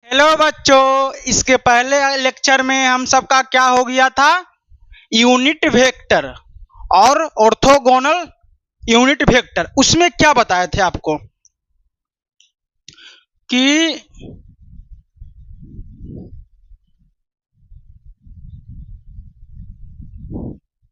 Hello बच्चों, इसके पहले लेक्चर में हम सबका क्या हो गया था? यूनिट वेक्टर और ऑर्थोगोनल यूनिट वेक्टर। उसमें क्या बताए थे आपको कि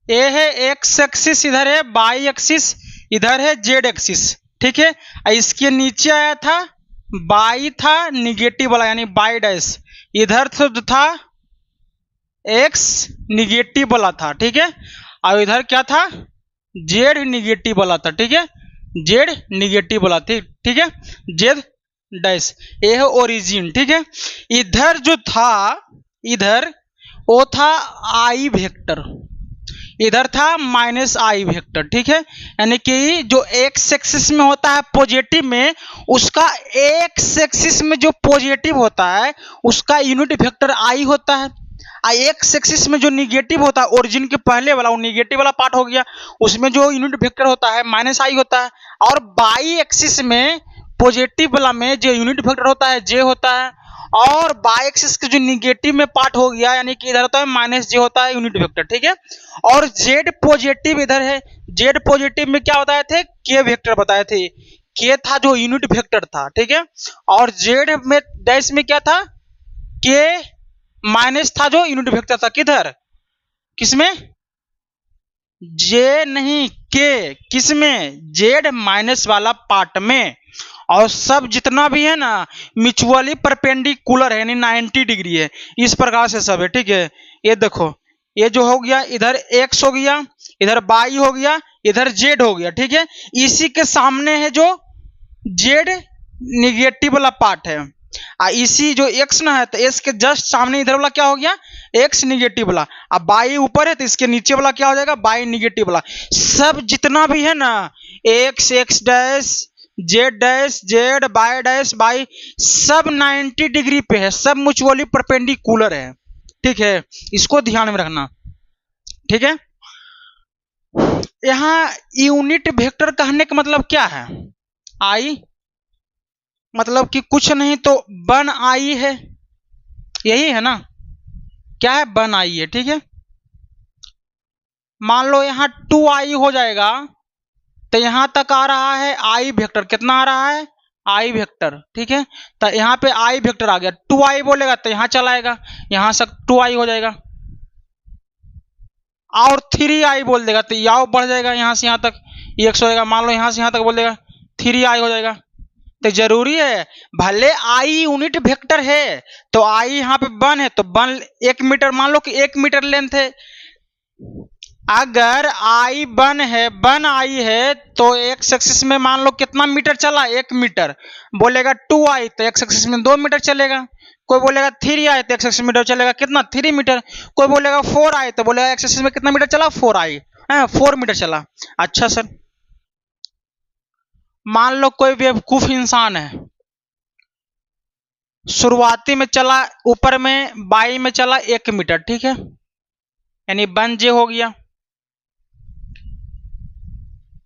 ये है एक्स एक्सिस, इधर है वाई एक्सिस, इधर है जेड एक्सिस। ठीक है, इसके नीचे आया था बाई था निगेटिव वाला, यानी बाई डैश। इधर तो था एक्स निगेटिव वाला था। ठीक है, और इधर क्या था? जेड निगेटिव वाला था। ठीक है, जेड निगेटिव वाला थी। ठीक है, जेड डैश, ये है ओरिजिन। ठीक है, इधर जो था, इधर वो था आई वेक्टर, इधर था माइनस आई वेक्टर। ठीक है, यानी कि जो एक्स एक्सिस में होता है पॉजिटिव में, उसका एक्स एक्सिस में जो पॉजिटिव होता है उसका यूनिट वेक्टर आई होता है। एक्स एक्सिस में जो निगेटिव होता है, ओरिजिन के पहले वाला, वो निगेटिव वाला पार्ट हो गया, उसमें जो यूनिट वेक्टर होता है माइनस आई होता है। और बाई एक्सिस में पॉजिटिव वाला में जो यूनिट वेक्टर होता है जे होता है। और बाई एक्सिस के जो निगेटिव में पार्ट हो गया, यानी कि इधर होता है माइनस जे होता है यूनिट वेक्टर। ठीक है, और जेड पॉजिटिव इधर है। जेड पॉजिटिव में क्या बताए थे? के वेक्टर बताए थे। के था जो यूनिट वेक्टर था। ठीक है, और जेड में डैश में क्या था? के माइनस था जो यूनिट वेक्टर था। किधर? किसमें? जे नहीं, के किसमें? जेड माइनस वाला पार्ट में। और सब जितना भी है ना म्यूचुअली परपेंडिकुलर है, यानी 90 डिग्री है। इस प्रकार से सब है। ठीक है, ये देखो, ये जो हो गया इधर एक्स हो गया, इधर बाई हो गया, इधर जेड हो गया। ठीक है, इसी के सामने है जो जेड निगेटिव वाला पार्ट है। इसी जो एक्स ना है, तो एक्स के जस्ट सामने इधर वाला क्या हो गया? एक्स निगेटिव वाला। अब बाई ऊपर है तो इसके नीचे वाला क्या हो जाएगा? बाई निगेटिव वाला। सब जितना भी है ना, x x dash Z dash Z by dash by, सब 90 डिग्री पे है, सब म्यूचुअली परपेंडिकुलर है। ठीक है, इसको ध्यान में रखना। ठीक है, यहाँ यूनिट वेक्टर कहने का मतलब क्या है? आई मतलब कि कुछ नहीं तो वन आई है, यही है ना? क्या है? वन आई है। ठीक है, मान लो यहाँ 2i हो जाएगा, तो यहां तक आ रहा है आई वेक्टर। कितना आ रहा है? आई वेक्टर। ठीक है, तो यहाँ पे आई वेक्टर आ गया। 2i बोलेगा तो यहाँ चला आएगा, यहां से 2i हो जाएगा। और 3i बोल देगा तो याव बढ़ जाएगा, यहां से यहां तक x हो जाएगा। मान लो यहां से यहां तक बोल देगा 3i हो जाएगा। तो जरूरी है, भले आई यूनिट वेक्टर है तो आई यहाँ पे वन है, तो वन 1 मीटर, मान लो कि 1 मीटर लेंथ है। अगर आई वन है, वन आई है, तो एक्स एक्सिस में मान लो कितना मीटर चला? 1 मीटर। बोलेगा 2i तो एक्स एक्सिस में 2 मीटर चलेगा। कोई बोलेगा 3i तो एक्स एक्सिस मीटर चलेगा कितना? 3 मीटर। कोई बोलेगा 4i तो बोलेगा एक्स एक्सिस में कितना मीटर चला? 4i, 4 मीटर चला। अच्छा सर, मान लो कोई बेवकूफ इंसान है, शुरुआती में चला ऊपर में बाई में चला 1 मीटर। ठीक है, यानी 1j हो गया।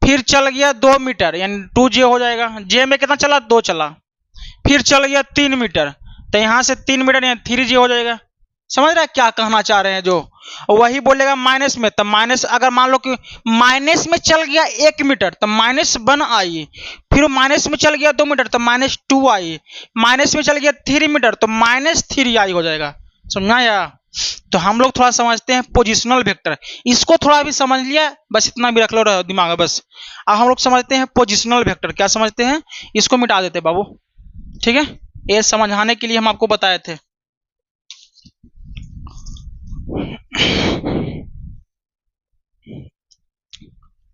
फिर चल गया 2 मीटर, यानी 2j हो जाएगा। जे में कितना चला? 2 चला। फिर चल गया 3 मीटर, तो यहां से 3 मीटर यानी 3j हो जाएगा। समझ रहा है क्या कहना चाह रहे हैं? जो वही बोलेगा माइनस में, तो माइनस, अगर मान लो कि माइनस में चल गया 1 मीटर तो -1i। फिर माइनस में चल गया 2 मीटर तो -2i। माइनस में चल गया 3 मीटर तो -3i हो जाएगा। समझा या? तो हम लोग थोड़ा समझते हैं पोजिशनल वेक्टर। इसको थोड़ा भी समझ लिया, बस इतना भी रख लो दिमाग में बस। अब हम लोग समझते हैं पोजिशनल वेक्टर। क्या समझते हैं? इसको मिटा देते बाबू। ठीक है, ये समझाने के लिए हम आपको बताए थे।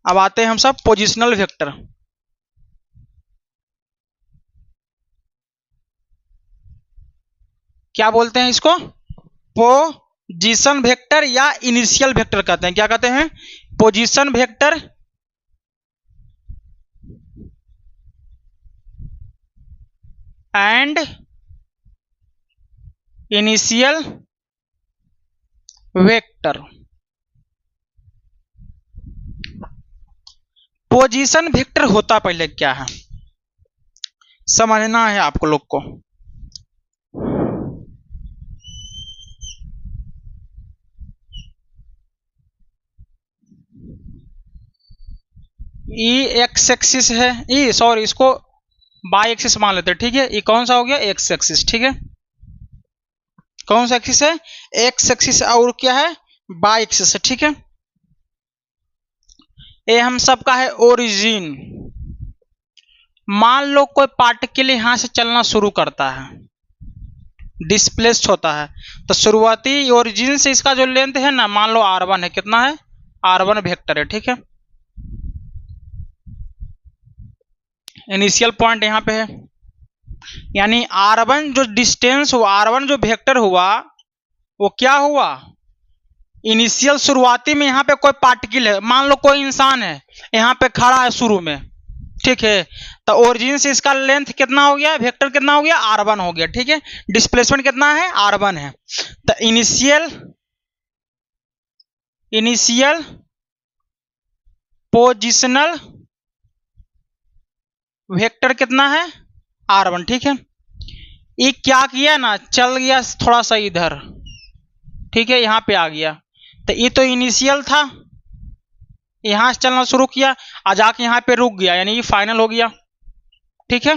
अब आते हैं हम सब पोजिशनल वेक्टर। क्या बोलते हैं इसको? पोजीशन वेक्टर या इनिशियल वेक्टर कहते हैं। क्या कहते हैं? Position vector and initial vector. Position vector होता पहले क्या है, समझना है आपको लोग को। ई एक्स एक्सिस है, ई सॉरी इसको बाई एक्सिस मान लेते हैं, ठीक है। ये कौन सा हो गया, एक्स एक्सिस, ठीक है। कौन सा एक्सिस है, एक्स एक्सिस, और क्या है, बाई एक्सिस है, ठीक है। ये हम सबका है ओरिजिन। मान लो कोई पार्टिकल यहां से चलना शुरू करता है, डिस्प्लेस्ड होता है, तो शुरुआती ओरिजिन से इसका जो लेंथ है ना, मान लो r1 है, कितना है, r1 वेक्टर है, ठीक है। इनिशियल पॉइंट यहां पे है, यानी r1 जो डिस्टेंस हुआ, r1 जो वेक्टर हुआ, वो क्या हुआ, इनिशियल शुरुआती में यहाँ पे कोई पार्टिकल है, मान लो कोई इंसान है यहाँ पे खड़ा है शुरू में, ठीक है। तो ओरिजिन से इसका लेंथ कितना हो गया, वेक्टर कितना हो गया, r1 हो गया, ठीक है। डिस्प्लेसमेंट कितना है, r1 है। तो इनिशियल पोजिशनल वेक्टर कितना है, r1, ठीक है। ये क्या किया ना, चल गया थोड़ा सा इधर, ठीक है, यहां पे आ गया। तो ये तो इनिशियल था, यहां से चलना शुरू किया, आ जाके यहां पे रुक गया, यानी ये फाइनल हो गया, ठीक है।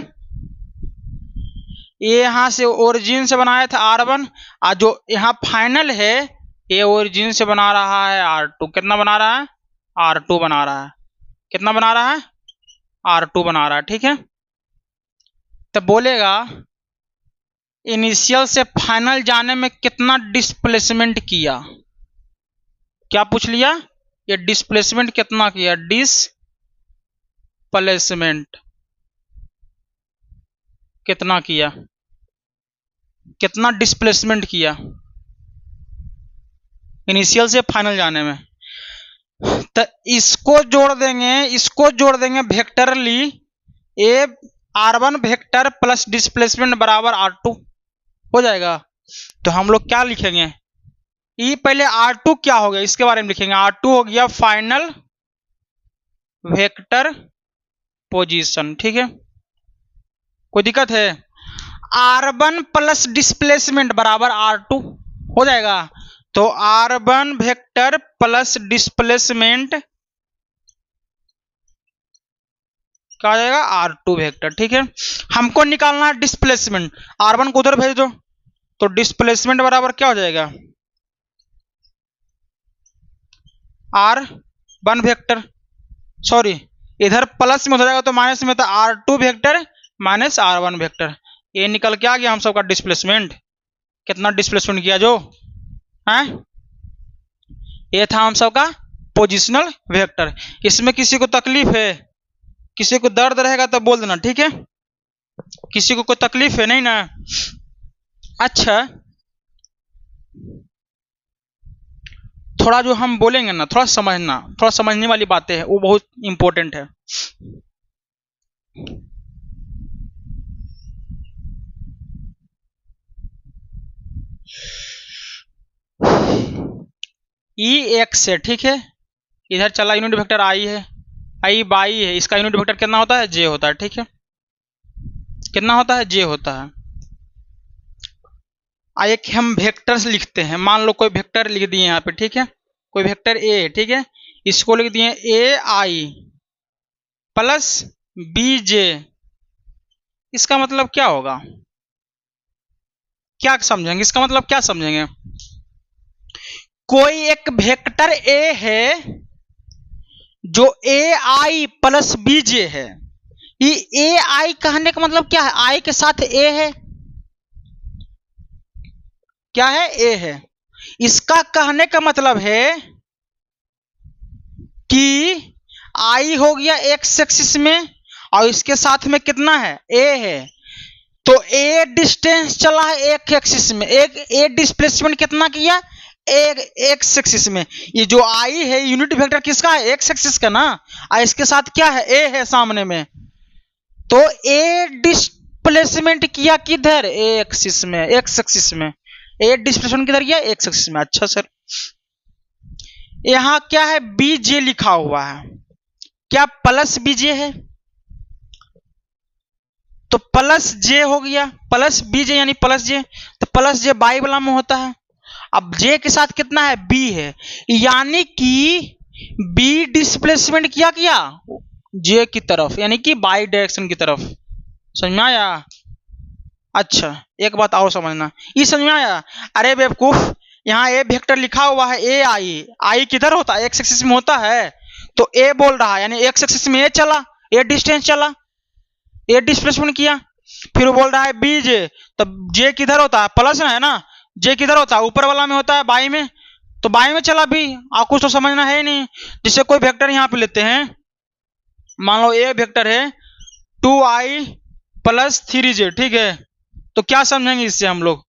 ये यहां से ओरिजिन से बनाया था r1, और जो यहां फाइनल है ये ओरिजिन से बना रहा है r2। कितना बना रहा है, r2 बना रहा है। कितना बना रहा है, r2 बना रहा है, ठीक है। तो बोलेगा इनिशियल से फाइनल जाने में कितना डिस्प्लेसमेंट किया, क्या पूछ लिया, ये डिस्प्लेसमेंट कितना किया, डिस्प्लेसमेंट कितना किया, कितना डिस्प्लेसमेंट किया इनिशियल से फाइनल जाने में। तो इसको जोड़ देंगे वेक्टरली, ए r1 वेक्टर प्लस डिस्प्लेसमेंट बराबर r2 हो जाएगा। तो हम लोग क्या लिखेंगे, ये पहले r2 क्या हो गया इसके बारे में लिखेंगे, r2 हो गया फाइनल वेक्टर पोजीशन, ठीक है। कोई दिक्कत है, r1 प्लस डिस्प्लेसमेंट बराबर r2 हो जाएगा। तो r1 वेक्टर प्लस डिस्प्लेसमेंट क्या आ जाएगा, r2 वेक्टर, ठीक है। हमको निकालना है डिस्प्लेसमेंट, r1 को उधर भेज दो, तो डिस्प्लेसमेंट बराबर क्या हो जाएगा, r1 वेक्टर, सॉरी इधर प्लस में हो जाएगा तो माइनस में, तो r2 vector minus r1 vector. ये निकल के आ गया हम सबका डिस्प्लेसमेंट। कितना डिस्प्लेसमेंट किया जो है, ये था हम सबका पोजिशनल वेक्टर। इसमें किसी को तकलीफ है, किसी को दर्द रहेगा तो बोल देना, ठीक है। किसी को कोई तकलीफ है नहीं ना, अच्छा। थोड़ा जो हम बोलेंगे ना, थोड़ा समझना, थोड़ा समझने वाली बातें हैं, वो बहुत इंपॉर्टेंट है। ई एक्स है, ठीक है, इधर चला यूनिट वेक्टर आई है, आई बाई है, इसका यूनिट वेक्टर कितना होता है, जे होता है, ठीक है। कितना होता है, जे होता है। एक हम वेक्टर्स लिखते हैं, मान लो कोई वेक्टर लिख दिए यहाँ पे, ठीक है, कोई वेक्टर ए, ठीक है, इसको लिख दिए ए आई प्लस बी जे। इसका मतलब क्या होगा, क्या समझेंगे, इसका मतलब क्या समझेंगे, कोई एक वेक्टर ए है जो ए आई प्लस बी जे है। ये ए आई कहने का मतलब क्या है, आई के साथ ए है, क्या है, ए है। इसका कहने का मतलब है कि आई हो गया एक्स एक्सिस में और इसके साथ में कितना है, ए है। तो ए डिस्टेंस चला है एक एक्सिस में, एक ए डिस्प्लेसमेंट कितना किया, एक एक्स एक्सिस में। ये जो आई है यूनिट वेक्टर किसका है, एक्स एक्सिस का ना, और इसके साथ क्या है, ए है सामने में। तो ए डिस्प्लेसमेंट किया किधर, ए एक्सिस में, एक्स एक्सिस में। ए डिस्प्लेसमेंट किधर किया, एक्स एक्सिस में। अच्छा सर, यहां क्या है, बी जे लिखा हुआ है, क्या प्लस बी जे है, तो प्लस जे हो गया, प्लस बी जे यानी प्लस जे, तो प्लस जे बाई वाला में होता है। अब जे के साथ कितना है, बी है, यानी कि बी डिस्प्लेसमेंट क्या किया, जे की तरफ, यानी कि बाई डायरेक्शन की तरफ। समझ में आया? अच्छा, एक बात और समझना, ये समझ में आया? अरे बेवकूफ, यहाँ ए वेक्टर लिखा हुआ है, ए आई, आई किधर होता है? एक्स एक्सिस में होता है। तो ए बोल रहा है, यानी एक्स एक्सिस में ए चला, ए डिस्टेंस चला, ए डिस्प्लेसमेंट किया। फिर वो बोल रहा है बी जे, तब जे किधर होता है? प्लस है ना, जे किधर होता है? ऊपर वाला में होता है, बाई में, तो बाई में चला भी। आप कुछ तो समझना है नहीं। जिससे कोई वेक्टर यहाँ पे लेते हैं, मान लो ए वेक्टर है 2i प्लस 3j, ठीक है? तो क्या समझेंगे इससे हम लोग?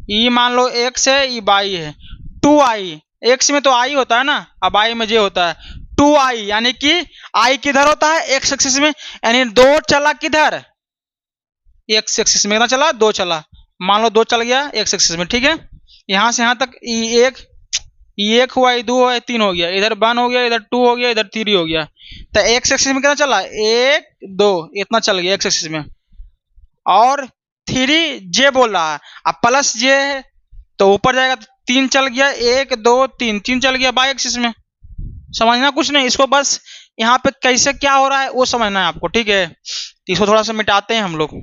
ये मान लो एक्स है, ये बाई है, 2i, एक्स में तो आई होता है ना, अब आई में जे होता है 2i, यानी कि आई किधर होता है? एक्स एक्सिस में, यानी दो चला किधर? एक्स एक्सिस में। कितना चला? दो चला। मान लो दो चल गया एक्स एक्सिस में, ठीक है? यहां से यहां तक एक हुआ, ये दो हुआ, ये तीन हो गया, इधर 1 हो गया, इधर 2 हो गया, इधर 3 हो गया। तो एक्स एक्सिस में कितना चला? 1 2, इतना चल गया एक्स एक्सिस में। और 3j बोल रहा है, अब प्लस जे है तो ऊपर जाएगा तो 3 चल गया, 1 2 3, 3 चल गया बाई एक्सिस में। समझना कुछ नहीं, इसको बस यहाँ पे कैसे क्या हो रहा है वो समझना है आपको, ठीक है? इसको थोड़ा सा मिटाते हैं हम लोग।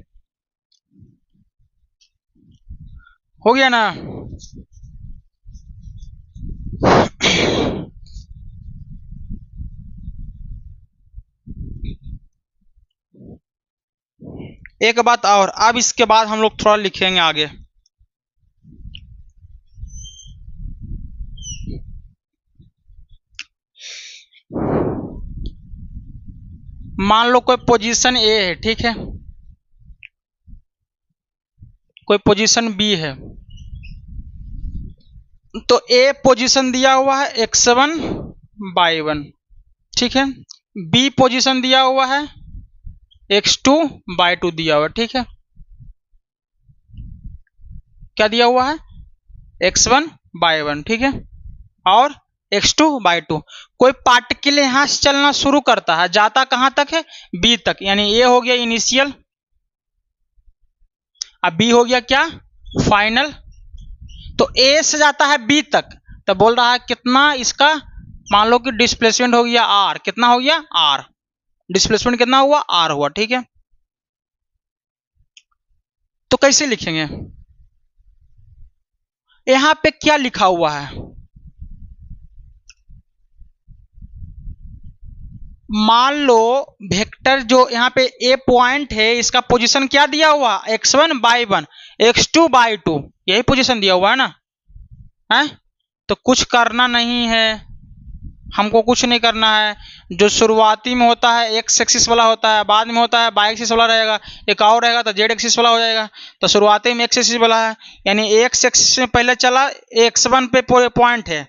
हो गया ना? एक बात और, अब इसके बाद हम लोग थोड़ा लिखेंगे आगे। मान लो कोई पोजीशन ए है, ठीक है? कोई पोजीशन बी है, तो ए पोजीशन दिया हुआ है x1 बाई 1, ठीक है? बी पोजीशन दिया हुआ है x2 बाई 2 दिया हुआ है, ठीक है? क्या दिया हुआ है? x1 बाई 1, ठीक है? और x2 बाई 2। कोई पार्टिकल यहां से चलना शुरू करता है, जाता कहां तक है? बी तक, यानी ए हो गया इनिशियल, अब बी हो गया क्या? फाइनल। तो ए से जाता है बी तक, तो बोल रहा है कितना इसका? मान लो कि डिस्प्लेसमेंट हो गया आर, कितना हो गया? आर। डिस्प्लेसमेंट कितना हुआ? आर हुआ, ठीक है? तो कैसे लिखेंगे? यहां पे क्या लिखा हुआ है? मान लो वेक्टर जो यहाँ पे ए पॉइंट है, इसका पोजीशन क्या दिया हुआ? x1 बाई 1, x2 बाई 2, यही पोजीशन दिया हुआ है ना? है? तो कुछ करना नहीं है, हमको कुछ नहीं करना है। जो शुरुआती में होता है एक्स एक्सिस वाला होता है, बाद में होता है बाई एक्सिस वाला रहेगा, एक और रहेगा तो जेड एक्सिस वाला हो जाएगा। तो शुरुआती में एक्स एक्सिस वाला है, यानी एक्स एक्सिस में पहले चला, x1 पे पॉइंट है,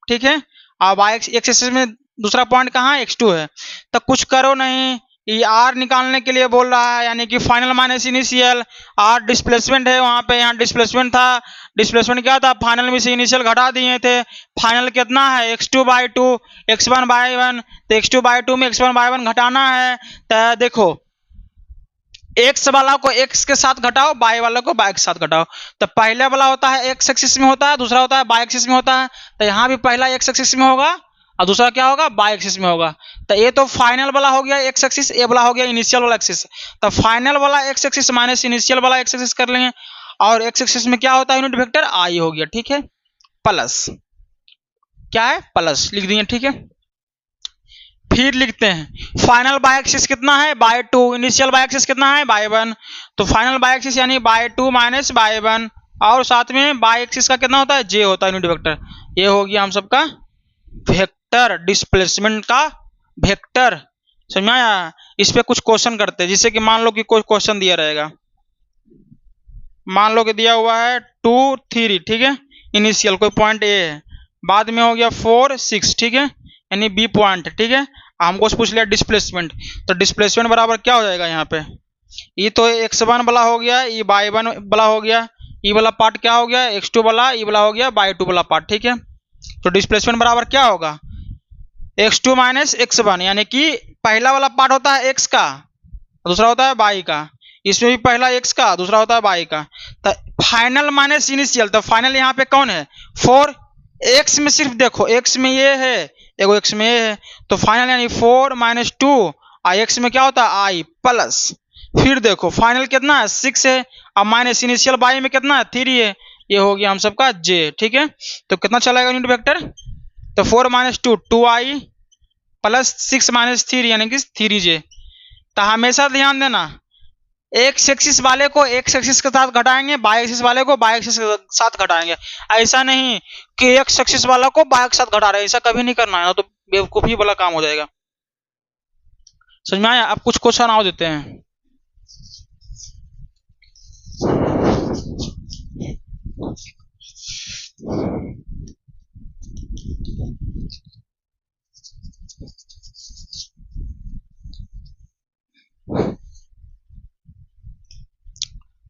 ठीक है? और बाई एक्स एक्सिस में दूसरा पॉइंट कहाँ है? x2 है। तो कुछ करो नहीं, ये आर निकालने के लिए बोल रहा है, यानी कि final minus initial. Or displacement है वहां पे, यहाँ डिस्प्लेसमेंट था, डिस्प्लेसमेंट क्या था? फाइनल में से इनिशियल घटा दिए थे। फाइनल कितना है? x2 by 2, x1 by 1। तो x2 बाई 2 में x1 बाई 1 घटाना है। तो देखो, एक्स वाला को एक्स के साथ घटाओ, बाई वाला को बाई के साथ घटाओ। तो पहले वाला होता है एक्स एक्सिस में होता है, दूसरा होता है बाई एक्सिस में होता है। तो यहाँ भी पहला एक्स एक्सिस में होगा और दूसरा क्या होगा? बाई एक्सिस में होगा। तो ये तो फाइनल वाला हो गया एक्स एक्सिस, ए वाला हो गया इनिशियल वाला एक्सिस। तो फाइनल वाला एक्स एक्सिस माइनस इनिशियल वाला एक्स एक्सिस कर लेंगे, और एक्स एक्सिस में क्या होता है? यूनिट वेक्टर आई हो गया, ठीक है? प्लस, क्या है? प्लस लिख दिए, ठीक है? फिर लिखते हैं फाइनल बाई एक्सिस कितना है? बाई 2। इनिशियल बाई एक्सिस कितना है? बाई 1। तो फाइनल बाई एक्सिस यानी बाई 2 माइनस बाई 1, और साथ में बाई एक्सिस का कितना होता है? जे होता है यूनिट वेक्टर। ये हो गया हम सबका वेक्टर, डिस्प्लेसमेंट का वेक्टर। समझ में आया? इस पे कुछ क्वेश्चन करते हैं, जिससे कि मान लो कि कोई क्वेश्चन दिया रहेगा, मान लो कि दिया हुआ है 2 3, ठीक है? इनिशियल कोई पॉइंट ए है, बाद में हो गया 4 6, ठीक है? यानी बी पॉइंट, ठीक है? हमको पूछ लिया डिस्प्लेसमेंट, तो डिस्प्लेसमेंट बराबर क्या हो जाएगा यहाँ पे? ये तो x1 वाला हो गया, ये बाई 1 वाला हो गया, ये वाला पार्ट क्या हो गया? x2 वाला, ये वाला हो गया बाई 2 वाला पार्ट, ठीक है? तो डिस्प्लेसमेंट बराबर क्या होगा? x2 माइनस x1, यानी कि पहला वाला पार्ट होता है x का, दूसरा होता है बाई का। इसमें भी पहला x का, दूसरा होता है बाई का। तो फाइनल माइनस इनिशियल, तो फाइनल यहाँ पे कौन है? 4। x में सिर्फ देखो, x में ये है, एगो x में a है, तो फाइनल यानी 4 - 2 और x में क्या होता है i प्लस, फिर देखो फाइनल कितना है 6 है, अब माइनस इनिशियल y में कितना है 3 है, ये हो गया हम सबका j। ठीक है, तो कितना चलेगा यूनिट वेक्टर, तो 4 - 2 2i प्लस 6 - 3 यानी कि 3j। तो हमेशा ध्यान देना एक्स एक्सिस वाले को एक्स एक्सिस के साथ घटाएंगे, वाई एक्सिस वाले को वाई एक्सिस के साथ घटाएंगे। ऐसा नहीं कि एक्स एक्सिस वाला को वाई के साथ घटा रहे, ऐसा कभी नहीं करना है, ना तो बेवकूफी वाला काम हो जाएगा। समझ में आया? अब कुछ क्वेश्चन आओ देते हैं।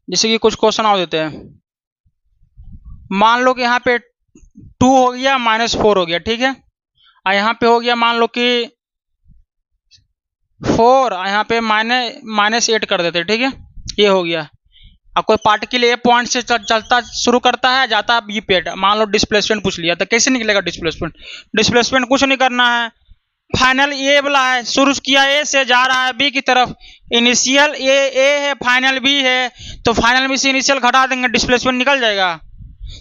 जैसे कि कुछ क्वेश्चन आओ देते हैं। मान लो कि यहाँ पे 2 हो गया -4 हो गया, ठीक है, और यहाँ पे हो गया मान लो कि 4 और यहाँ पे -8 कर देते, ठीक है, ये हो गया। अब कोई पार्टिकल ए पॉइंट से चलता शुरू करता है, जाता है बी पे, मान लो डिस्प्लेसमेंट पूछ लिया, तो कैसे निकलेगा डिस्प्लेसमेंट? डिस्प्लेसमेंट कुछ नहीं करना है, फाइनल ए वाला है, शुरू किया ए से जा रहा है बी की तरफ, इनिशियल ए है फाइनल बी है, तो फाइनल बी से इनिशियल घटा देंगे, डिस्प्लेसमेंट निकल जाएगा।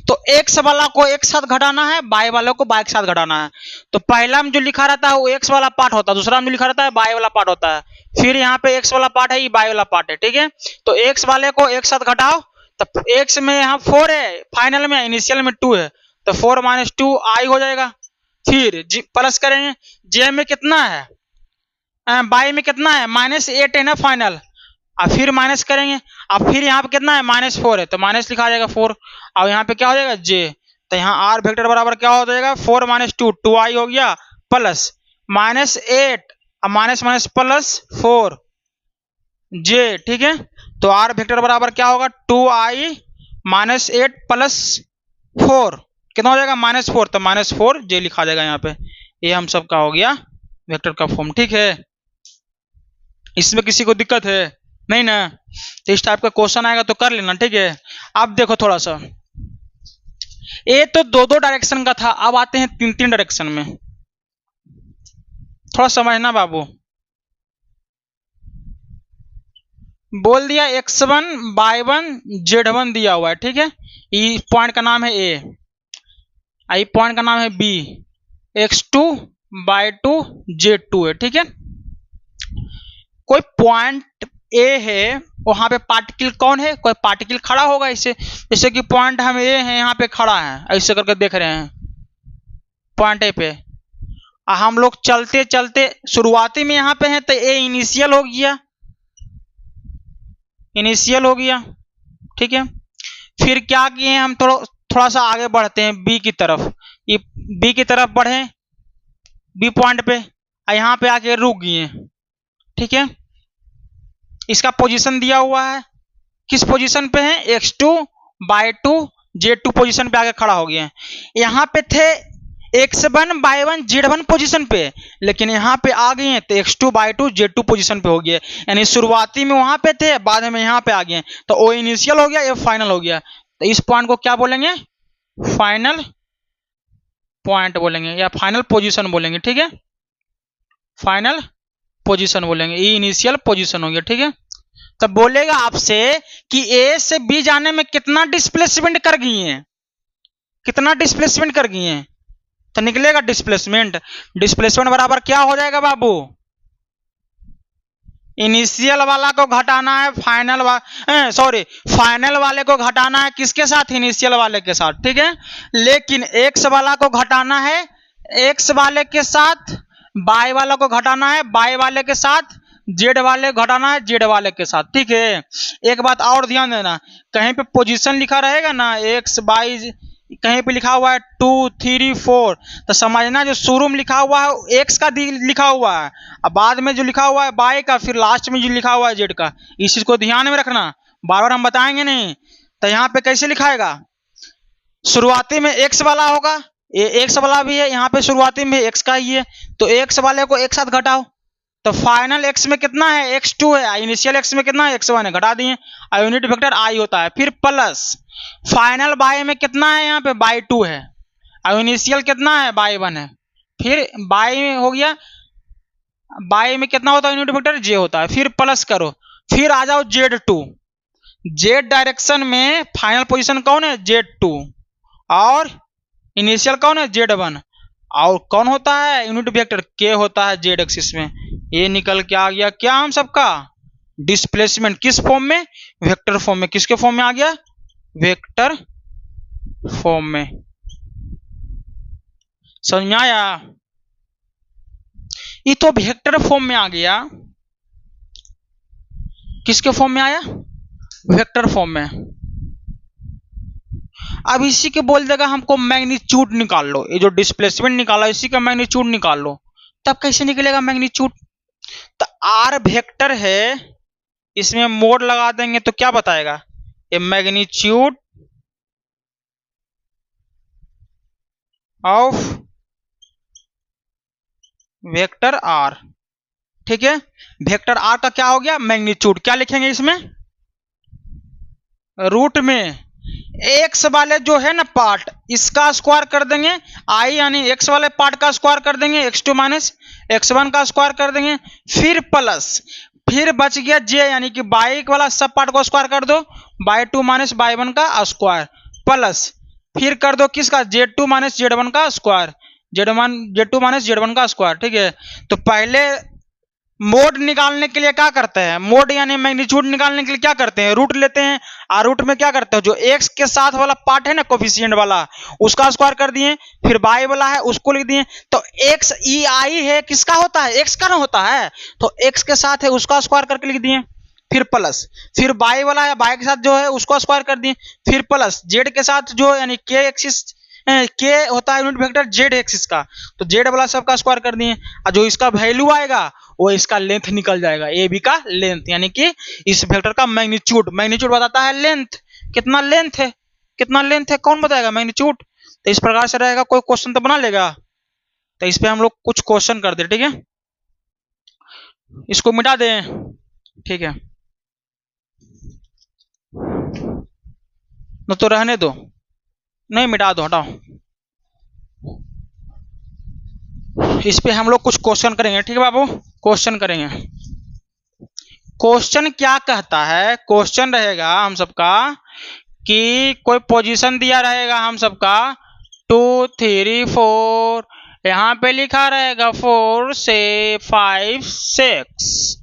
तो एक्स वाला को एक साथ घटाना है, बाय वाले को बाय के साथ घटाना है। तो पहला में जो लिखा रहता है वो एक्स वाला पार्ट होता है, दूसरा में जो लिखा रहता है बाय वाला पार्ट होता है, फिर यहाँ पे एक्स वाला पार्ट है, ये बाय वाला पार्ट है, ठीक है। तो एक्स वाले को एक साथ घटाओ, तो एक्स में यहाँ 4 है, फाइनल में इनिशियल में 2 है, तो 4 - 2 आई हो जाएगा। फिर प्लस करेंगे, जे में कितना है, बाई में कितना है -8 है ना फाइनल, और फिर माइनस करेंगे, अब फिर यहाँ पे कितना है -4 है, तो माइनस लिखा जाएगा 4, और यहाँ पे क्या हो जाएगा j, तो यहाँ आर वेक्टर बराबर क्या हो जाएगा 4 - 2 2i हो गया प्लस -8 और माइनस प्लस 4 j, ठीक है। तो आर वेक्टर बराबर क्या होगा 2i -8 प्लस 4 कितना हो जाएगा -4, तो -4 j लिखा जाएगा यहाँ पे। ये हम सबका हो गया वेक्टर का फॉर्म, ठीक है। इसमें किसी को दिक्कत है नहीं ना? तो इस टाइप का क्वेश्चन आएगा तो कर लेना, ठीक है। अब देखो थोड़ा सा, ये तो 2-2 डायरेक्शन का था, अब आते हैं 3-3 डायरेक्शन में, थोड़ा समझना बाबू। बोल दिया x1 y1 z1 दिया हुआ है, ठीक है, ये पॉइंट का नाम है a, आई पॉइंट का नाम है b, x2 y2 z2 है, ठीक है। कोई पॉइंट ए है, वहां पे पार्टिकल कौन है, कोई पार्टिकल खड़ा होगा इसे, जैसे कि पॉइंट हम ए है यहाँ पे खड़ा है, ऐसे करके देख रहे हैं पॉइंट ए पे, हम लोग चलते चलते शुरुआती में यहाँ पे है, तो ए इनिशियल हो गया, इनिशियल हो गया, ठीक है। फिर क्या किए हम, थोड़ा सा आगे बढ़ते हैं बी की तरफ, ये बी की तरफ बढ़े, बी पॉइंट पे, यहाँ पे आके रुक गए, ठीक है। इसका पोजीशन दिया हुआ है, किस पोजीशन पे है, x2 y2 z2 पोजीशन पे आके खड़ा हो गया है। यहाँ पे थे x1 y1 z1 पोजीशन पे, लेकिन यहाँ पे आ गए हैं तो x2 y2 z2 पोजीशन पे हो गया, यानी शुरुआती में वहां पे थे, बाद में यहाँ पे आ गए, तो ओ इनिशियल हो गया, ये फाइनल हो गया। तो इस पॉइंट को क्या बोलेंगे, फाइनल पॉइंट बोलेंगे या फाइनल पोजीशन बोलेंगे, ठीक है, फाइनल पोजीशन बोलेंगे, ये इनिशियल पोजीशन हो गया, ठीक है। तब बोलेगा आपसे कि ए से बी जाने में कितना डिस्प्लेसमेंट कर गई है, कितना डिस्प्लेसमेंट कर गई है, तो निकलेगा डिस्प्लेसमेंट, डिस्प्लेसमेंट बराबर क्या हो जाएगा बाबू, इनिशियल वाला को घटाना है फाइनल फाइनल वाले को घटाना है किसके साथ, इनिशियल वाले के साथ, ठीक है। लेकिन एक्स वाला को घटाना है एक्स वाले के साथ, बाय वाला को घटाना है बाय वाले के साथ, जेड वाले घटाना है जेड वाले के साथ, ठीक है। एक बात और ध्यान देना, कहीं पे पोजीशन लिखा रहेगा ना एक्स बाई, कहीं पे लिखा हुआ है 2 3 4, तो समझना जो शुरू में लिखा हुआ है एक्स का लिखा हुआ है, अब बाद में जो लिखा हुआ है बाय का, फिर लास्ट में जो लिखा हुआ है जेड का, इस चीज को ध्यान में रखना, बार बार हम बताएंगे नहीं। तो यहाँ पे कैसे लिखाएगा, शुरुआती में एक्स वाला होगा, ये एक्स वाला भी है, यहाँ पे शुरुआती में एक्स का ही है, तो एक्स वाले को एक साथ घटाओ, तो फाइनल एक्स में कितना है x2 है, इनिशियल एक्स में कितना है x1 है, घटा दिए, और यूनिट वेक्टर i होता है। फिर प्लस फाइनल बाय में कितना है, यहाँ पे बाई 2 है, और इनिशियल कितना है बाई 1 है, फिर बाई में हो गया, बाई में कितना होता है यूनिट वेक्टर जे होता है, फिर प्लस करो, फिर आ जाओ Z2, जेड डायरेक्शन में फाइनल पोजीशन कौन है Z2 और इनिशियल कौन है Z1 और कौन होता है यूनिट वेक्टर K होता है Z एक्सिस में। ये निकल के आ गया क्या हम सबका डिस्प्लेसमेंट, किस फॉर्म में वेक्टर फॉर्म में, किसके फॉर्म में आ गया वेक्टर फॉर्म में। समझ में आया? ये तो वेक्टर फॉर्म में आ गया, किसके फॉर्म में आया वेक्टर फॉर्म में। अब इसी के बोल देगा हमको मैग्नीट्यूड निकाल लो, ये जो डिस्प्लेसमेंट निकाला इसी का मैग्नीट्यूड निकाल लो, तब कैसे निकलेगा मैग्नीट्यूड? तो आर वेक्टर है, इसमें मोड लगा देंगे तो क्या बताएगा ये मैग्नीट्यूड ऑफ वेक्टर आर। ठीक है, वेक्टर आर का क्या हो गया मैग्नीट्यूड, क्या लिखेंगे इसमें रूट में एक्स वाले जो है ना पार्ट इसका स्क्वायर कर देंगे, आई यानी एक्स वाले पार्ट का स्क्वायर कर देंगे, x2 माइनस x1 का स्क्वायर कर देंगे, फिर प्लस, फिर बच गया जे यानी कि बाई वाला सब पार्ट को स्क्वायर कर दो, y2 माइनस y1 का स्क्वायर, प्लस फिर कर दो किसका z2 माइनस z1 का स्क्वायर, z2 माइनस z1 का स्क्वायर। ठीक है, तो पहले मोड निकालने के लिए क्या करते हैं, मोड यानी मैग्नीट्यूड निकालने के लिए क्या करते हैं रूट लेते हैं, और रूट में क्या करते हैं जो x के साथ वाला पार्ट है ना कोफिशिएंट वाला उसका स्क्वायर कर दिए, फिर y वाला है उसको लिख दिए, तो x ई आई है किसका होता है x का ना होता है, तो x के साथ है उसका स्क्वायर करके लिख दिए, फिर प्लस, फिर y वाला है y के साथ जो है उसको स्क्वायर कर दिए, फिर प्लस z के साथ जो यानी k एक्सिस के होता है यूनिट वेक्टर z एक्सिस का, तो z वाला सबका स्क्वायर कर दिए, और जो इसका वैल्यू आएगा वो इसका लेंथ निकल जाएगा, ए बी का लेंथ, यानी कि इस वेक्टर का मैग्नीट्यूड, मैग्नीट्यूड बताता है लेंथ, कितना लेंथ है, कितना लेंथ है कौन बताएगा मैग्नीट्यूड। तो इस प्रकार से रहेगा, कोई क्वेश्चन तो बना लेगा, तो इस पे हम लोग कुछ क्वेश्चन कर दे। ठीक है, इसको मिटा दें। ठीक है, तो रहने दो, नहीं मिटा दो, हटाओ, इस पे हम लोग कुछ क्वेश्चन करेंगे। ठीक है बाबू, क्वेश्चन करेंगे। क्वेश्चन क्या कहता है, क्वेश्चन रहेगा हम सबका कि कोई पोजीशन दिया रहेगा हम सबका 2 3 4, यहाँ पे लिखा रहेगा 4 से 5 6,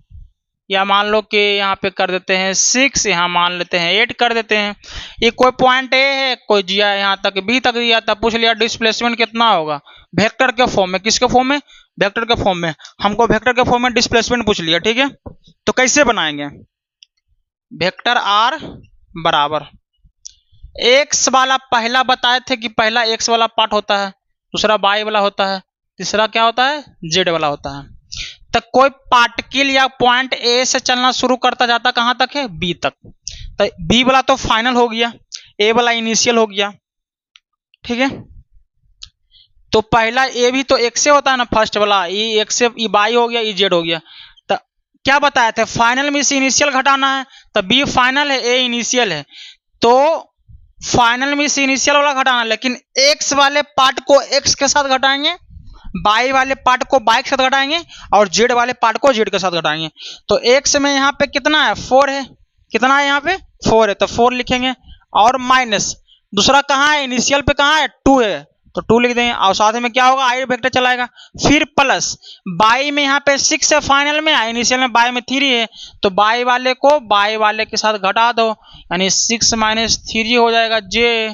या मान लो कि यहाँ पे कर देते हैं 6, यहाँ मान लेते हैं 8 कर देते हैं। ये कोई पॉइंट ए है, कोई दिया यहाँ तक बी तक दिया था, पूछ लिया डिस्प्लेसमेंट कितना होगा वेक्टर के फॉर्म में, किसके फॉर्म में वेक्टर के फॉर्म में, हमको वेक्टर के फॉर्म में डिस्प्लेसमेंट पूछ लिया। ठीक है, तो कैसे बनाएंगे, वेक्टर आर बराबर एक्स वाला पहला बताए थे कि पहला एक्स वाला पार्ट होता है, दूसरा वाई वाला होता है, तीसरा क्या होता है जेड वाला होता है। तो कोई पार्टिकल या पॉइंट ए से चलना शुरू करता जाता कहां तक है बी तक, तो बी वाला तो फाइनल हो गया, ए वाला इनिशियल हो गया। ठीक है, तो पहला ए भी तो एक्स से होता है ना, फर्स्ट वाला ई एक्स से ई बाई हो गया, ई जेड हो गया। तो क्या बताया था फाइनल में से इनिशियल घटाना है, तो बी फाइनल है ए इनिशियल है, तो फाइनल में से इनिशियल वाला घटाना, लेकिन एक्स वाले पार्ट को एक्स के साथ घटाएंगे, बाई वाले पार्ट को बाई के साथ घटाएंगे, और जेड वाले पार्ट को जेड के साथ घटाएंगे। तो एक्स में यहाँ पे कितना है 4 है, कितना है यहाँ पे 4 है, तो 4 लिखेंगे, और माइनस दूसरा कहाँ है इनिशियल पे कहाँ है 2 है, तो 2 लिख देंगे, और साथ में क्या होगा आई वेक्टर चलाएगा, फिर प्लस बाई में यहाँ पे 6 है फाइनल में, इनिशियल में बाई में 3 है, तो बाई वाले को बाई वाले के साथ घटा दो, यानी 6 माइनस 3 हो जाएगा जे,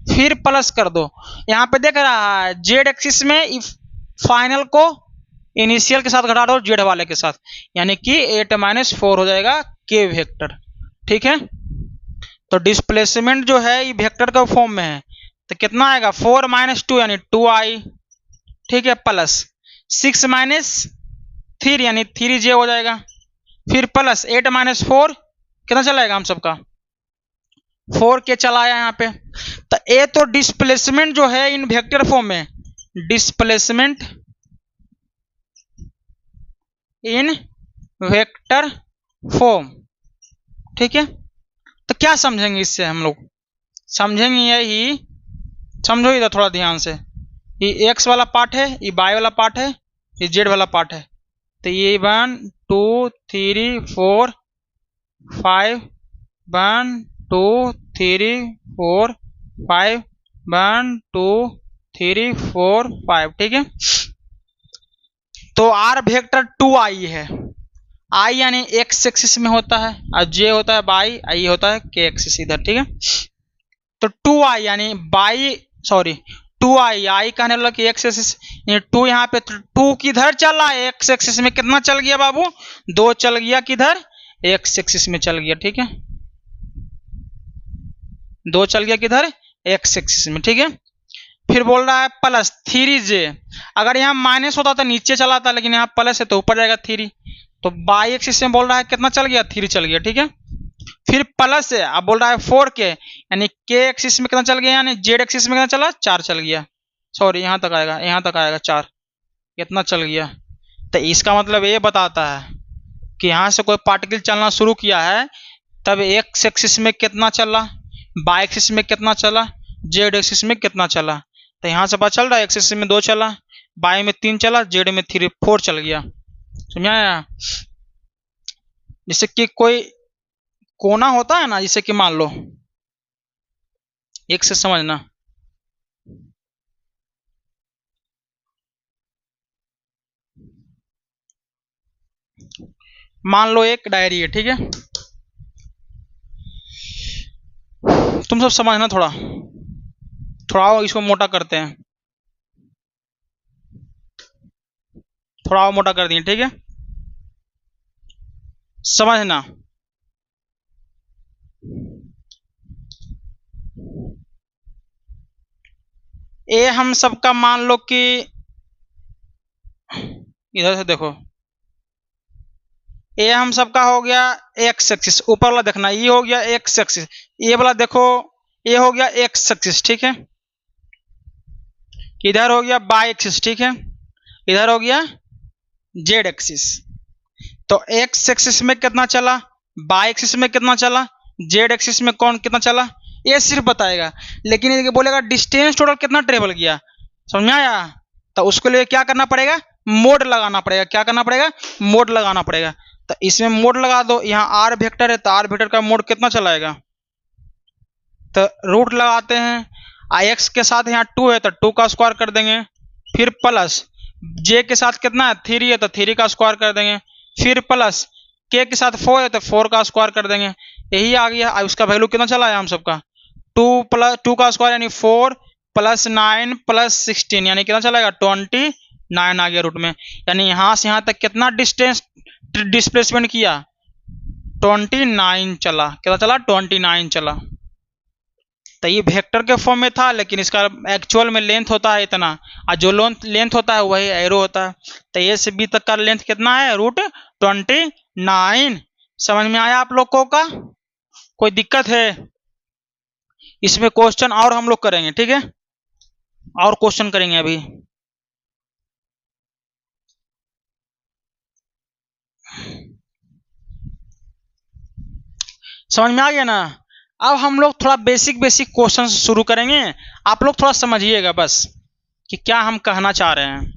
फिर प्लस कर दो, यहाँ पे देख रहा है जेड एक्सिस में फाइनल को इनिशियल के साथ घटा दो जेड वाले के साथ, यानी कि 8 माइनस 4 हो जाएगा के वेक्टर। ठीक है, तो डिस्प्लेसमेंट जो है ये वेक्टर का फॉर्म में है, तो कितना आएगा 4 माइनस 2 यानी 2i। ठीक है, प्लस 6 माइनस 3 यानी 3j हो जाएगा, फिर प्लस 8 माइनस 4 कितना चलाएगा हम सबका 4 के चलाया यहाँ पे। तो ए तो डिस्प्लेसमेंट जो है इन वेक्टर फॉर्म में, डिस्प्लेसमेंट इन वेक्टर फॉर्म। ठीक है, तो क्या समझेंगे इससे हम लोग, समझेंगे यही, समझो इधर थोड़ा ध्यान से, ये एक्स वाला पार्ट है, ये वाई वाला पार्ट है, ये जेड वाला पार्ट है। तो ये 1 2 3 4 5 1 2 3 4 5 1 2 3 4 5, ठीक है। तो आर वेक्टर 2i है। आई यानी एक्स एक्सिस में होता है और जे होता है बाई, आई होता है के एक्सिस इधर, ठीक है। तो 2i यानी बाई, सॉरी 2i, आई कहने लगा कि एक्स एक्सिस, 2 यहाँ पे 2 किधर चला, एक्स एक्सिस में कितना चल गया बाबू, 2 चल गया किधर, एक्स एक्सिस में चल गया, ठीक है। 2 चल गया किधर, एक्स एक्सिस में, ठीक है। फिर बोल रहा है प्लस 3j, अगर यहाँ माइनस होता तो नीचे चला था, लेकिन यहाँ प्लस है तो ऊपर जाएगा 3, तो बाई एक्सिस में बोल रहा है कितना चल गया, 3 चल गया, ठीक है। फिर प्लस है, अब बोल रहा है 4k, यानी के एक्सिस में कितना चल गया, यानी जेड एक्सिस में कितना चला, 4 चल गया, सॉरी यहाँ तक आएगा, यहाँ तक आएगा 4, कितना चल गया। तो इसका मतलब ये बताता है कि यहाँ से कोई पार्टिकल चलना शुरू किया है, तब एक्स एक्सिस में कितना चला, बाई एक्सिस में कितना चला, जेड एक्सिस में कितना चला। तो यहाँ से पता चल रहा है एक्सिस में 2 चला, बाई में 3 चला, जेड में 4 चल गया, समझ आया। जैसे कि कोई कोना होता है ना, जैसे कि मान लो, एक से समझना, मान लो एक डायरी है, ठीक है। तुम सब समझना, थोड़ा थोड़ा इसको मोटा करते हैं, थोड़ा मोटा कर दिए, ठीक है, समझना। ये हम सबका मान लो कि इधर से देखो, ये हम सबका हो गया एक्स एक्सिस, ऊपर वाला देखना, ये हो गया एक्स एक्सिस, ये वाला देखो ये हो गया एक्स एक्सिस, ठीक है। इधर हो गया बाई एक्सिस, ठीक है, इधर हो गया जेड एक्सिस। तो एक्स एक्सिस में कितना चला, बाई एक्सिस में कितना चला, जेड एक्सिस में कौन कितना चला, ये सिर्फ बताएगा, लेकिन ये बोलेगा डिस्टेंस टोटल कितना ट्रेवल किया, समझ में आया। तो उसके लिए क्या करना पड़ेगा, मोड लगाना पड़ेगा, क्या करना पड़ेगा, मोड लगाना पड़ेगा। तो इसमें मोड लगा दो, यहाँ आर वेक्टर है तो आर वेक्टर का मोड कितना चलाएगा, तो रूट लगाते हैं, आई एक्स के साथ यहाँ 2 है तो 2 का स्क्वायर कर देंगे, फिर प्लस जे के साथ कितना है 3 है तो 3 का स्क्वायर कर देंगे, फिर प्लस के साथ 4 है तो 4 का स्क्वायर कर देंगे, यही आ गया। उसका वैल्यू कितना चला है हम सबका, 2 का स्क्वायर यानी 4 प्लस 9 प्लस 16, यानी कितना चलाएगा 29 आ गया रूट में। यानी यहाँ से यहाँ तक कितना डिस्टेंस डिस्प्लेसमेंट किया, 29 चला, कितना चला 29 चला। तो ये वेक्टर के फॉर्म में था, लेकिन इसका एक्चुअल में लेंथ होता है इतना, और जो लेंथ होता है वही एरो होता है। तो ए से बी तक का लेंथ कितना है, √29। समझ में आया आप लोगों का, कोई दिक्कत है इसमें? क्वेश्चन और हम लोग करेंगे, ठीक है, और क्वेश्चन करेंगे अभी। समझ में आ गया ना। अब हम लोग थोड़ा बेसिक क्वेश्चन शुरू करेंगे, आप लोग थोड़ा समझिएगा बस कि क्या हम कहना चाह रहे हैं।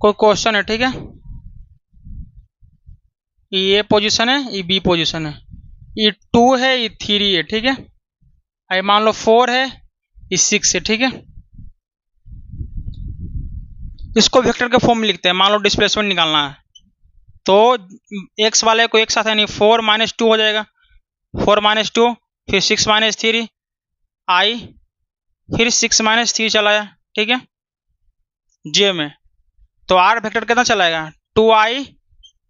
कोई क्वेश्चन है, ठीक है, ये पोजीशन है, ये बी पोजीशन है, ये 2 है, ये 3 है, ठीक है, ये मान लो 4 है, ये 6 है, ठीक है। इसको वेक्टर के फॉर्म में लिखते हैं, मान लो डिस्प्लेसमेंट निकालना है, तो एक्स वाले को एक साथ यानी 4 - 2 हो जाएगा, 4 - 2 फिर 6 - 3 आई, फिर 6 - 3 चलाया, ठीक है, जे में। तो आर वेक्टर कितना चलाएगा, 2i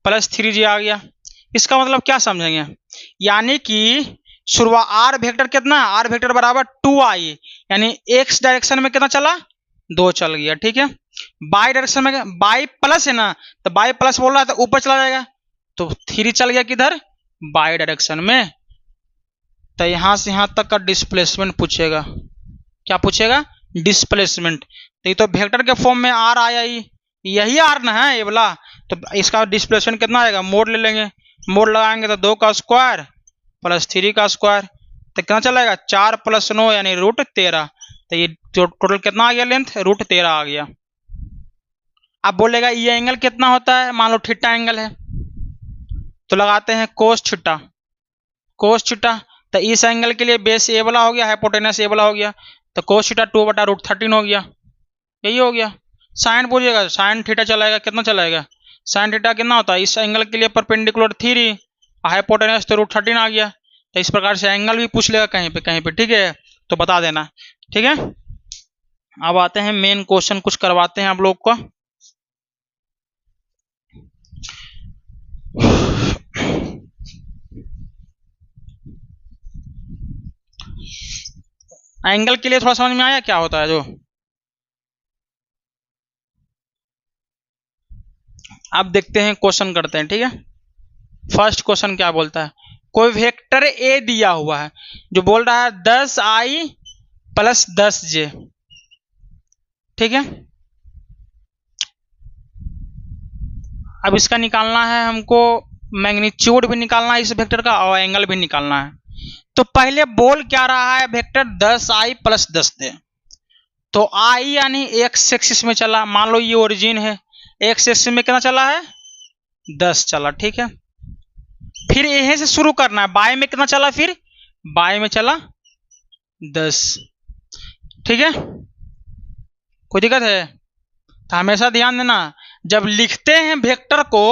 प्लस 3j आ गया। इसका मतलब क्या समझेंगे, यानी कि शुरुआत आर वेक्टर कितना, आर वेक्टर बराबर 2i, यानी एक्स डायरेक्शन में कितना चला, 2 चल गया, ठीक है। बाई डायरेक्शन में, बाई प्लस है ना, तो बाई प्लस बोल रहा है तो ऊपर चला जाएगा, तो 3 चल गया किधर, बाई डायरेक्शन में। तो यहां से यहां तक का डिस्प्लेसमेंट पूछेगा, क्या पूछेगा, डिस्प्लेसमेंट। तो ये तो वेक्टर के फॉर्म में आर आया ही, यही आर ना है ये वाला। तो इसका डिस्प्लेसमेंट कितना आएगा, मोड ले लेंगे, मोड लगाएंगे तो 2 का स्क्वायर प्लस 3 का स्क्वायर, तो कितना चलेगा 4 + 9 यानी √13। तो ये टोटल कितना आ गया लेंथ, √13 आ गया। अब बोलेगा ये एंगल कितना होता है, मान लो थीटा एंगल है, तो लगाते हैं कोस थीटा, कोस थीटा। तो इस एंगल के लिए बेस ए वाला हो गया, हाइपोटेनस ए वाला हो गया, तो कोस थीटा 2/√13 हो गया, यही हो गया। साइन पूछेगा, साइन थीटा चलाएगा, कितना चलाएगा, साइन थीटा कितना होता है, इस एंगल के लिए परपेंडिकुलर 3, हाइपोटेनस तो √13 आ गया। तो इस प्रकार से एंगल भी पूछ लेगा कहीं पे, ठीक है, तो बता देना, ठीक है। अब आते हैं मेन क्वेश्चन, कुछ करवाते हैं आप लोग को। एंगल के लिए थोड़ा समझ में आया क्या होता है जो। अब देखते हैं क्वेश्चन करते हैं, ठीक है। फर्स्ट क्वेश्चन क्या बोलता है, कोई वेक्टर ए दिया हुआ है जो बोल रहा है 10i + 10j, ठीक है। अब इसका निकालना है हमको, मैग्नीट्यूड भी निकालना है इस वेक्टर का और एंगल भी निकालना है। तो पहले बोल क्या रहा है वेक्टर 10i + 10j, तो i यानी एक्स एक्सिस में चला, मान लो ये ओरिजिन है, एक्स एक्सिस में कितना चला है 10 चला, ठीक है। फिर यहीं से शुरू करना है, बाय में कितना चला, फिर बाय में चला 10, ठीक है। कोई दिक्कत है, तो हमेशा ध्यान देना जब लिखते हैं वेक्टर को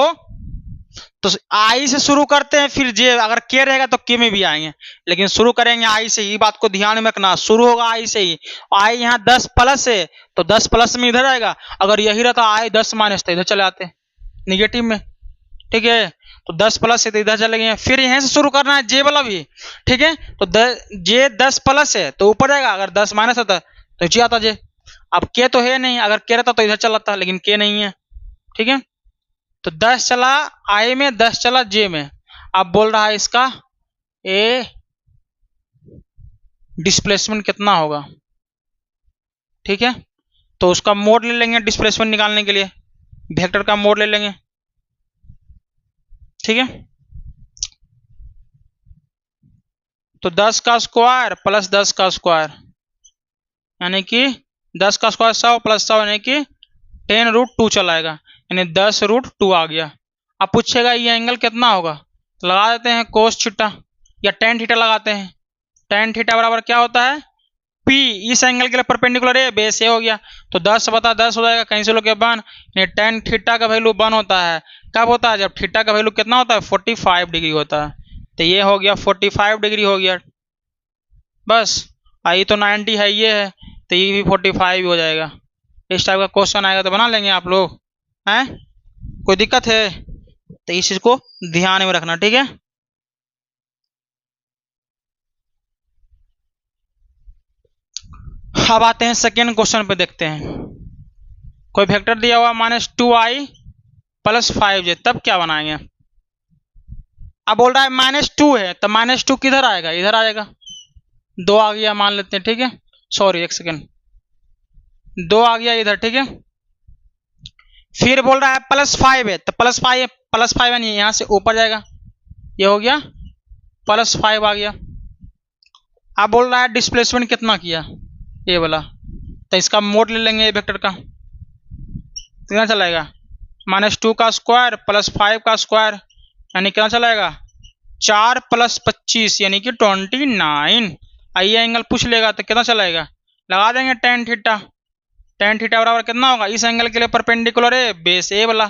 तो आई से शुरू करते हैं, फिर जे अगर के रहेगा तो के में भी आएंगे, लेकिन शुरू करेंगे आई से, ये बात को ध्यान में रखना, शुरू होगा आई से ही। आई यहाँ 10 प्लस है तो 10 प्लस में इधर आएगा, अगर यही रहता आई 10 माइनस तो इधर चले आते निगेटिव में, ठीक है। तो 10 प्लस है तो इधर चले गए, फिर यहीं से शुरू करना है जे वाला भी, ठीक है। तो जे 10 प्लस है तो ऊपर जाएगा, अगर 10 माइनस होता तो नीचे आता जे। अब के तो है नहीं, अगर के रहता तो इधर चलाता, लेकिन के नहीं है, ठीक है। तो 10 चला आई में, 10 चला जे में। अब बोल रहा है इसका ए डिस्प्लेसमेंट कितना होगा, ठीक है। तो उसका मोड ले लेंगे डिस्प्लेसमेंट निकालने के लिए, वेक्टर का मोड ले लेंगे, ठीक है। तो 10 का स्क्वायर प्लस 10 का स्क्वायर यानी कि 10 का स्क्वायर 100 + 100 यानी कि 10√2 चलाएगा, यानी 10√2 आ गया। अब पूछेगा ये एंगल कितना होगा, तो लगा देते हैं कोस थीटा या टेन थीटा लगाते हैं। टेन थीटा बराबर क्या होता है, P, इस एंगल के लिए परपेंडिकुलर है, बेस ए हो गया, तो 10/10 हो जाएगा, कैंसिल हो गया 1, यानी टेन थीटा का वैल्यू 1 होता है। कब होता है, जब थीटा का वैल्यू कितना होता है 45 डिग्री होता है। तो ये हो गया 45 डिग्री हो गया, बस। आई तो 90 है, ये है तो ये भी 45 हो जाएगा। इस टाइप का क्वेश्चन आएगा तो बना लेंगे आप लोग, हैं, कोई दिक्कत है, तो इस चीज को ध्यान में रखना, ठीक है। अब आते हैं सेकेंड क्वेश्चन पे, देखते हैं। कोई वेक्टर दिया हुआ -2i + 5j, तब क्या बनाएंगे। अब बोल रहा है -2 है तो -2 किधर आएगा, इधर आएगा, 2 आ गया मान लेते हैं, ठीक है। सॉरी एक सेकेंड, 2 आ गया इधर, ठीक है। फिर बोल रहा है +5 है तो +5 यानी यहां से ऊपर जाएगा, ये हो गया +5 आ गया। अब बोल रहा है डिस्प्लेसमेंट कितना किया ये वाला, तो इसका मोड ले लेंगे वेक्टर का, कितना चलाएगा -2 का स्क्वायर + 5 का स्क्वायर यानी कितना चलाएगा 4 + 25 यानी कि 29। आइए एंगल पूछ लेगा तो कितना चलाएगा, लगा देंगे टेन थीटा। टेन थीटा बराबर कितना होगा, इस एंगल के लिए परपेंडिकुलर है बेस ए वाला,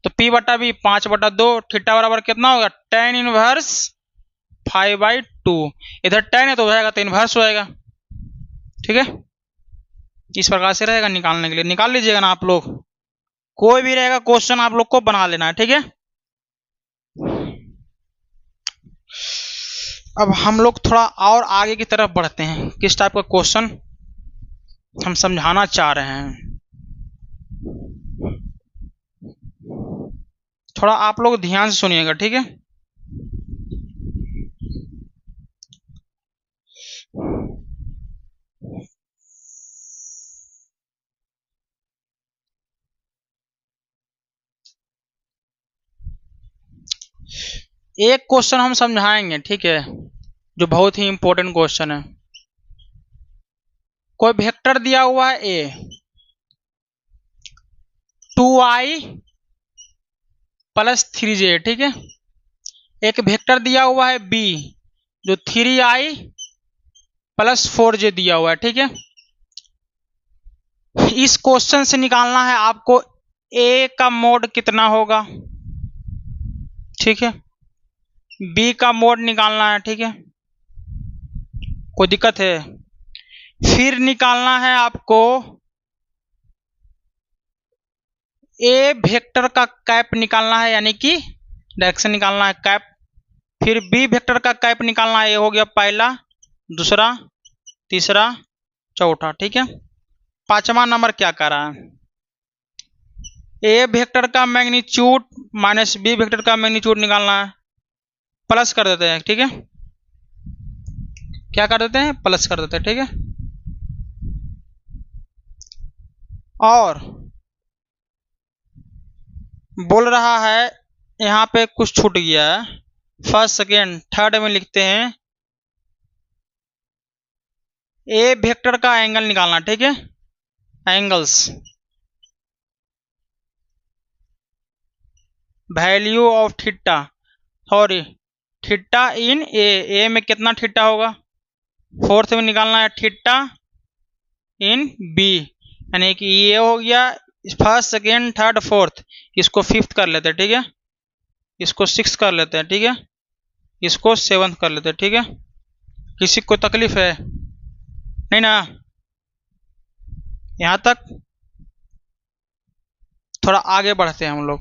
तो P/B 5/2, थीटा बराबर कितना होगा tan 1 5/2, इधर tan है तो हो जाएगा तो इनवर्स हो जाएगा, ठीक है। इस प्रकार से रहेगा, निकालने के लिए निकाल लीजिएगा ना आप लोग, कोई भी रहेगा क्वेश्चन आप लोग को बना लेना है, ठीक है। अब हम लोग थोड़ा और आगे की तरफ बढ़ते हैं, किस टाइप का क्वेश्चन हम समझाना चाह रहे हैं, थोड़ा आप लोग ध्यान से सुनिएगा, ठीक है। एक क्वेश्चन हम समझाएंगे, ठीक है, जो बहुत ही इंपॉर्टेंट क्वेश्चन है। कोई वेक्टर दिया हुआ है ए, 2i प्लस 3j, ठीक है। एक वेक्टर दिया हुआ है बी, जो 3i प्लस 4j दिया हुआ है, ठीक है। इस क्वेश्चन से निकालना है आपको ए का मोड कितना होगा, ठीक है, बी का मोड निकालना है, ठीक है। कोई दिक्कत है? फिर निकालना है आपको ए वेक्टर का कैप निकालना है, यानी कि डायरेक्शन निकालना है कैप। फिर बी वेक्टर का कैप निकालना है, ये हो गया पहला, दूसरा, तीसरा, चौथा, ठीक है। पांचवा नंबर क्या कर रहा है, ए वेक्टर का मैग्नीट्यूड माइनस बी वेक्टर का मैग्नीट्यूड निकालना है, प्लस कर देते हैं, ठीक है। क्या कर देते हैं? प्लस कर देते हैं, ठीक है। और बोल रहा है यहाँ पे कुछ छूट गया है, फर्स्ट सेकेंड थर्ड में लिखते हैं ए वेक्टर का एंगल निकालना, ठीक है, angles, value of theta, sorry theta in A में कितना थीटा होगा, फोर्थ में निकालना है थीटा इन बी, यानी कि ये हो गया फर्स्ट सेकेंड थर्ड फोर्थ, इसको फिफ्थ कर लेते हैं, ठीक है, इसको सिक्स कर लेते हैं, ठीक है, इसको सेवंथ कर लेते हैं, ठीक है। किसी को तकलीफ है? नहीं ना? यहां तक? थोड़ा आगे बढ़ते हैं हम लोग,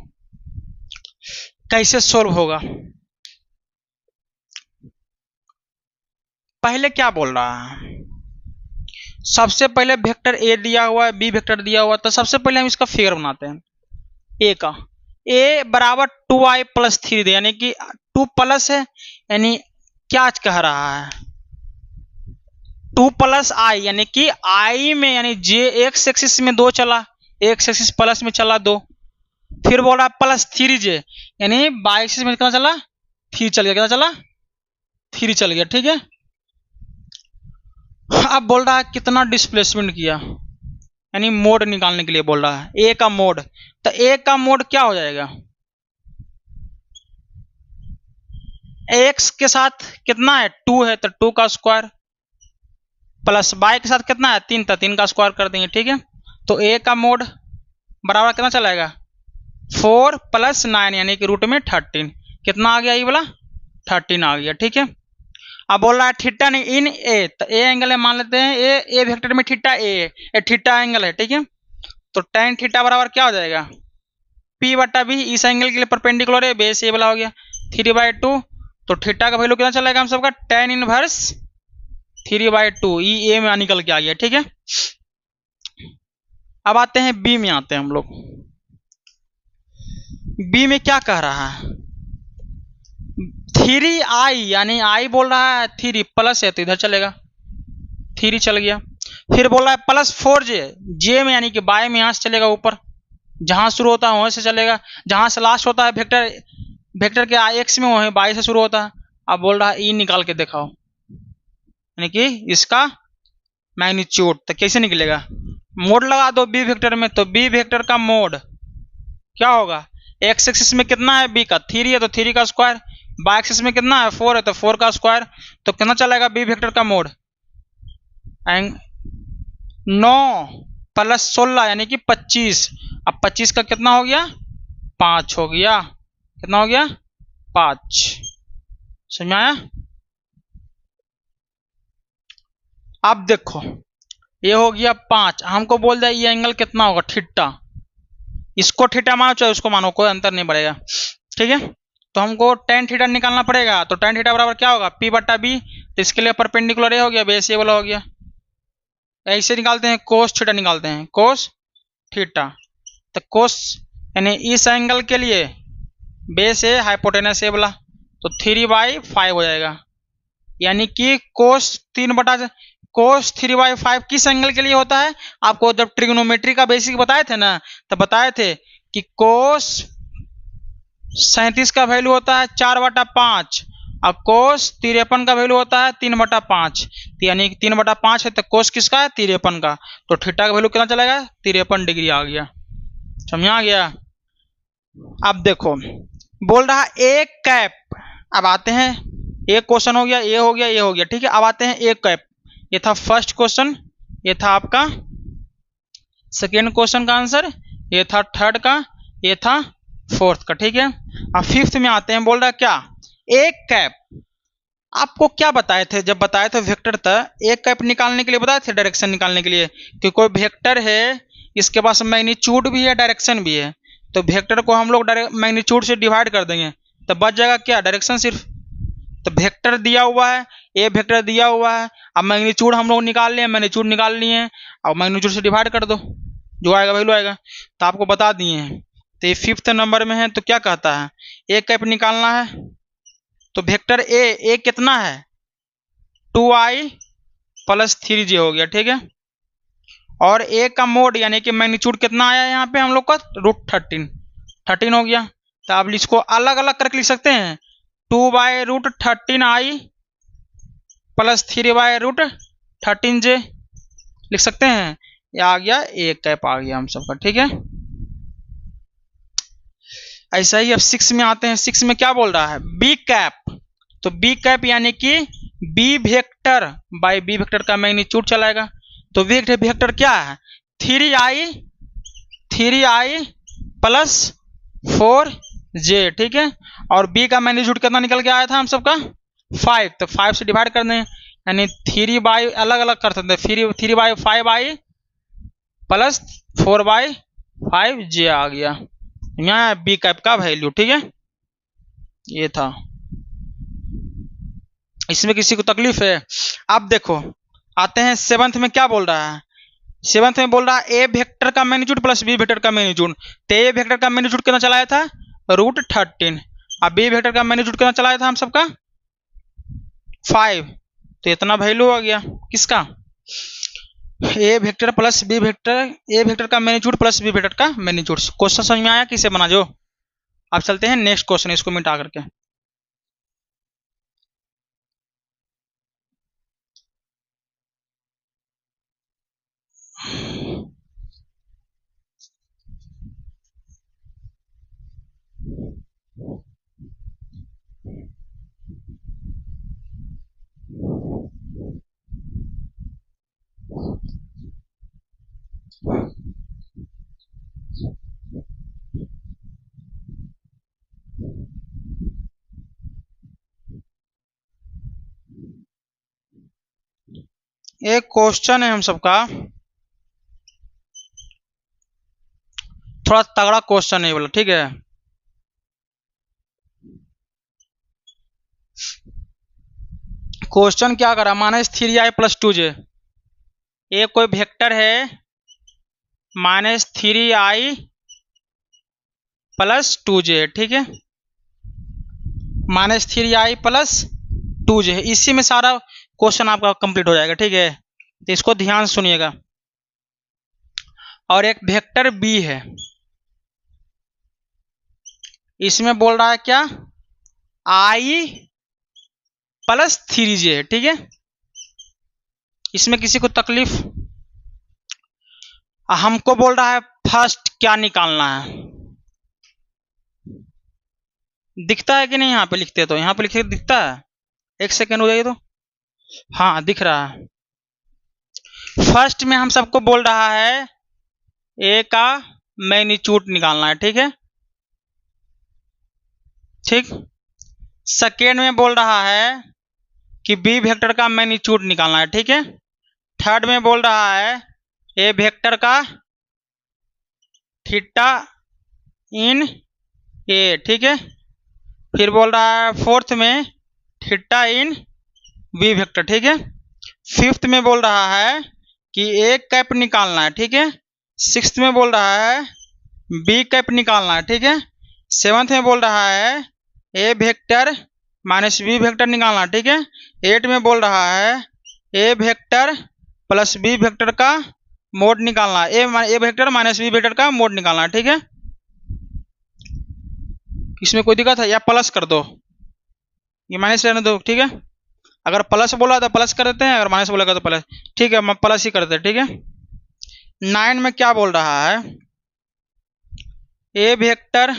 कैसे सोल्व होगा। पहले क्या बोल रहा है, सबसे पहले वेक्टर ए दिया हुआ है, बी वेक्टर दिया हुआ है, तो सबसे पहले हम इसका फिगर बनाते हैं ए का। ए बराबर 2i प्लस 3 यानी कि 2 प्लस है, यानी क्या कह रहा है 2 प्लस आई, यानी कि आई में, यानी जे एक्स एक्सिस में 2 चला, एक्स एक्सिस प्लस में चला 2, फिर बोल रहा है प्लस 3j, यानी बाई एक्सिस में कितना चला 3 चल गया, कितना चला 3 चल गया, ठीक है। अब बोल रहा है कितना डिस्प्लेसमेंट किया, यानी मोड निकालने के लिए बोल रहा है ए का मोड। तो ए का मोड क्या हो जाएगा, एक्स के साथ कितना है 2 है, तो 2 का स्क्वायर, प्लस बाई के साथ कितना है 3 था, 3 का स्क्वायर कर देंगे, ठीक है। तो ए का मोड बराबर कितना चलाएगा 4 प्लस 9, यानी कि रूट में 13, कितना आ गया ये वाला 13 आ गया, ठीक है। अब बोल रहा है थीटा नहीं इन ए, तो ए एंगल है, मान लेते हैं ए वेक्टर में थीटा ए थीटा एंगल है, ठीक है। तो tan थीटा बराबर क्या हो जाएगा P बटा बी, इस एंगल के लिए परपेंडिकुलर है, बेस ए वाला हो गया 3/2, तो थीटा का वैल्यू कितना चलेगा हम सबका tan इनवर्स 3/2, ई ए में निकल के आ गया, ठीक है। अब आते हैं बी में, आते हैं हम लोग बी में क्या कह रहा है 3i, यानी आई बोल रहा है 3 प्लस है तो इधर चलेगा 3 चल गया। फिर बोल रहा है प्लस 4j, जे में यानी कि बाय में, यहां से चलेगा ऊपर, जहां शुरू होता है वहां से चलेगा, जहां से लास्ट होता है वेक्टर के एक्स में वहीं बाय से शुरू होता है। अब बोल रहा है ई निकाल के दिखाओ, यानी कि इसका मैग्नीट्यूड, तो कैसे निकलेगा, मोड लगा दो बी वेक्टर में, तो बी वेक्टर का मोड क्या होगा, एक्स एक्सिस में कितना है बी का 3 है, तो 3 का स्क्वायर, बाय एक्सिस में कितना है 4 है, तो 4 का स्क्वायर, तो कितना चलेगा बी वेक्टर का मोड 9 प्लस 16 यानी कि 25। अब 25 का कितना हो गया 5 हो गया, कितना हो गया 5, समझ में आया। अब देखो ये हो गया 5, हमको बोल दिया ये एंगल कितना होगा थीटा, इसको थीटा मानो चाहे उसको मानो, कोई अंतर नहीं पड़ेगा, ठीक है। तो हमको tan थीटा निकालना पड़ेगा, तो tan थीटा बराबर क्या होगा P बटा बी, तो इसके लिए परपेंडिकुलर ये हो गया, बेस ये वाला हो गया। ऐसे निकालते हैं कोस थीटा, निकालते हैं कोस थीटा, तो कोस यानी इस एंगल के लिए बेस है हाइपोटेनस ए वाला, तो 3/5 हो जाएगा, यानी कि कोस 3/5 किस एंगल के लिए होता है, आपको जब ट्रिग्नोमेट्री का बेसिक बताए थे ना, तब बताए थे कि कोस 37 का वैल्यू होता है 4/5 और कोस 53 का वैल्यू होता है 3/5। यानी 3/5 है तो कोस किसका है 53 का, तो थीटा का वैल्यू कितना चलेगा 53 डिग्री आ गया। समझ आ गया। अब देखो बोल रहा एक कैप। अब आते हैं, एक क्वेश्चन हो गया, ये हो गया, ये हो गया, ठीक है। अब आते हैं एक कैप। ये था फर्स्ट क्वेश्चन, ये था आपका सेकेंड क्वेश्चन का आंसर, ये था थर्ड का, ये था फोर्थ का, ठीक है। अब फिफ्थ में आते हैं। बोल रहा क्या एक कैप। आपको क्या बताए थे जब बताए थे वेक्टर था, एक कैप निकालने के लिए बताए थे, डायरेक्शन निकालने के लिए कि कोई वेक्टर है, इसके पास मैग्नीट्यूड भी है डायरेक्शन भी है, तो वेक्टर को हम लोग मैग्नीट्यूड से डिवाइड कर देंगे तो बच जाएगा क्या डायरेक्शन सिर्फ। तो वेक्टर दिया हुआ है, ए वेक्टर दिया हुआ है, अब मैग्नीट्यूड हम लोग निकाल लिए, मैग्नीट्यूड निकाल लिए और मैग्नीट्यूड से डिवाइड कर दो, जो आएगा वैल्यू आएगा। तो आपको बता दिए हैं। तो ये फिफ्थ नंबर में है, तो क्या कहता है एक कैप निकालना है, तो वेक्टर ए कितना है 2i + 3j हो गया, ठीक है। और ए का मोड यानी कि मैग्नीट्यूड कितना आया यहाँ पे हम लोग का √13 हो गया। तो आप इसको अलग अलग करके लिख सकते हैं, 2/√13i + 3/√13j लिख सकते हैं। ये आ गया एक कैप आ गया हम सबका, ठीक है। ऐसा ही अब 6 में आते हैं। 6 में क्या बोल रहा है बी कैप। तो बी कैप यानी कि B vector by B vector का मैग्नीट्यूड चलाएगा। तो वेक्टर क्या है 3i + 4j, ठीक है। और बी का मैग्नीट्यूड कितना निकल के आया था हम सबका 5, तो 5 से डिवाइड कर दें, यानी 3 अलग अलग कर सकते हैं, 3/5i + 4/5j आ गया। यहाँ बी कैप का वैल्यू, ठीक है। ये था। इसमें किसी को तकलीफ है। अब देखो आते हैं सेवंथ में। क्या बोल रहा है सेवंथ में बोल रहा है ए वेक्टर का मैग्नीट्यूड + बी वेक्टर का मैग्नीट्यूड। तो ए वेक्टर का मैग्नीट्यूड कितना चलाया था √13, और बी वेक्टर का मैग्नीट्यूड कितना चलाया था हम सबका 5। तो इतना वैल्यू आ गया किसका ए वेक्टर + बी वेक्टर, ए वेक्टर का मैग्नीट्यूड + बी वेक्टर का मैग्नीट्यूड। क्वेश्चन समझ में आया किसे बना जो। अब चलते हैं नेक्स्ट क्वेश्चन, इसको मिटा करके। एक क्वेश्चन है हम सबका, थोड़ा तगड़ा क्वेश्चन है ये वाला, ठीक है। क्वेश्चन क्या करा -3i + 2j। ये कोई वेक्टर है -3i + 2j, ठीक है। -3i + 2j, इसी में सारा क्वेश्चन आपका कंप्लीट हो जाएगा, ठीक है। तो इसको ध्यान सुनिएगा। और एक वेक्टर बी है, इसमें बोल रहा है क्या i + 3j, ठीक है। इसमें किसी को तकलीफ। हमको बोल रहा है फर्स्ट क्या निकालना है। दिखता है कि नहीं यहाँ पे लिखते, तो यहाँ पे लिखे दिखता है, एक सेकेंड हो जाइए तो। हाँ दिख रहा है। फर्स्ट में हम सबको बोल रहा है ए का मैग्नीट्यूड निकालना है, ठीक है, ठीक। सेकेंड में बोल रहा है कि बी वेक्टर का मैग्नीट्यूड निकालना है, ठीक है। थर्ड में बोल रहा है ए वेक्टर का थीटा इन ए, ठीक है। फिर बोल रहा है फोर्थ में थीटा इन बी वेक्टर, ठीक है। फिफ्थ में बोल रहा है कि ए कैप निकालना है, ठीक है। सिक्स्थ में बोल रहा है बी कैप निकालना है, ठीक है। सेवंथ में बोल रहा है ए वेक्टर - बी वेक्टर निकालना है, ठीक है। एट में बोल रहा है ए वेक्टर + बी वेक्टर का मोड निकालना है, ए वेक्टर - बी वेक्टर का मोड निकालना है, ठीक है। इसमें कोई दिक्कत है? या प्लस कर दो, ये माइनस रहने दो, ठीक है। अगर प्लस बोला तो प्लस कर देते हैं, अगर माइनस बोलेगा तो प्लस, ठीक है, हम प्लस ही कर देते हैं, ठीक है। 9 में क्या बोल रहा है? ए वेक्टर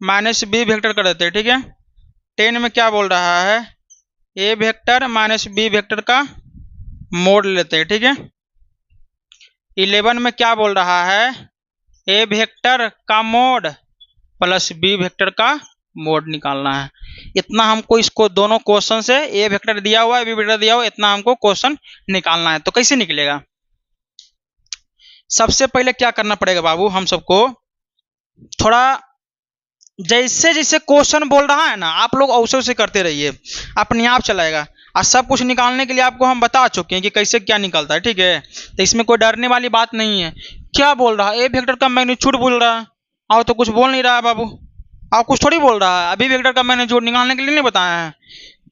माइनस बी वेक्टर कर देते हैं, ठीक है। 10 में क्या बोल रहा है? ए वेक्टर माइनस बी वेक्टर का मोड लेते हैं, ठीक है। 11 में क्या बोल रहा है? ए वेक्टर का मोड प्लस बी वेक्टर का मोड निकालना है। इतना हमको इसको दोनों क्वेश्चन से, ए वेक्टर दिया हुआ है, बी वेक्टर दिया हुआ है, इतना हमको क्वेश्चन निकालना है। तो कैसे निकलेगा? सबसे पहले क्या करना पड़ेगा बाबू, हम सबको थोड़ा जैसे जैसे क्वेश्चन बोल रहा है ना, आप लोग अवसर से करते रहिए, अपने आप चलाएगा। और सब कुछ निकालने के लिए आपको हम बता चुके हैं कि कैसे क्या निकलता है, ठीक है। तो इसमें कोई डरने वाली बात नहीं है। क्या बोल रहा है? ए वेक्टर का मैग्नीट्यूड बोल रहा है, और तो कुछ बोल नहीं रहा है बाबू, और कुछ थोड़ी बोल रहा है। अभी वेक्टर का मैग्नीट्यूड निकालने के लिए नहीं बताया है।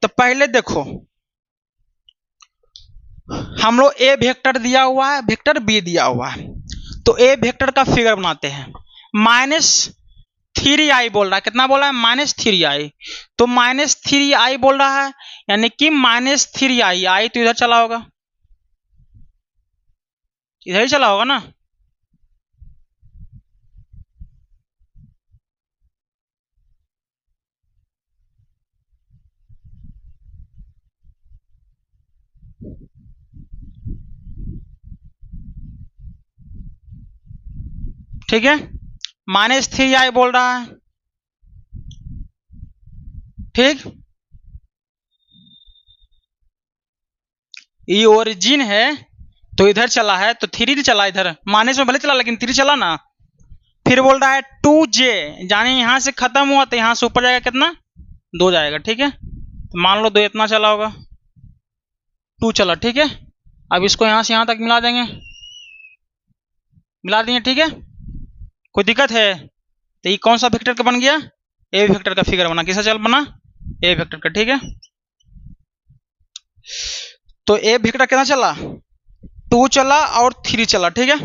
तो पहले देखो, हम लोग ए वेक्टर दिया हुआ है, वेक्टर बी दिया हुआ है, तो ए वेक्टर का फिगर बनाते हैं। -3i बोल रहा है, कितना बोल रहा है? -3i। तो -3i बोल रहा है, यानी कि -3i, आई तो इधर चला होगा, इधर ही चला होगा ना। ठीक है, -3i बोल रहा है, ठीक। ये ओरिजिन है तो इधर चला है, तो 3 चला इधर, माइनस में भले चला लेकिन 3 चला ना। फिर बोल रहा है 2j, यानी यहां से खत्म हुआ तो यहां से ऊपर जाएगा, कितना? 2 जाएगा, ठीक है। तो मान लो 2 इतना चला होगा, 2 चला, ठीक है। अब इसको यहां से यहां तक मिला देंगे, मिला दिए, ठीक है। कोई दिक्कत है? तो ये कौन सा वेक्टर का बन गया? ए वेक्टर का फिगर बना। किसका चल बना? ए वेक्टर का, ठीक है। तो ए वेक्टर कितना चला? 2 चला और 3 चला, ठीक है।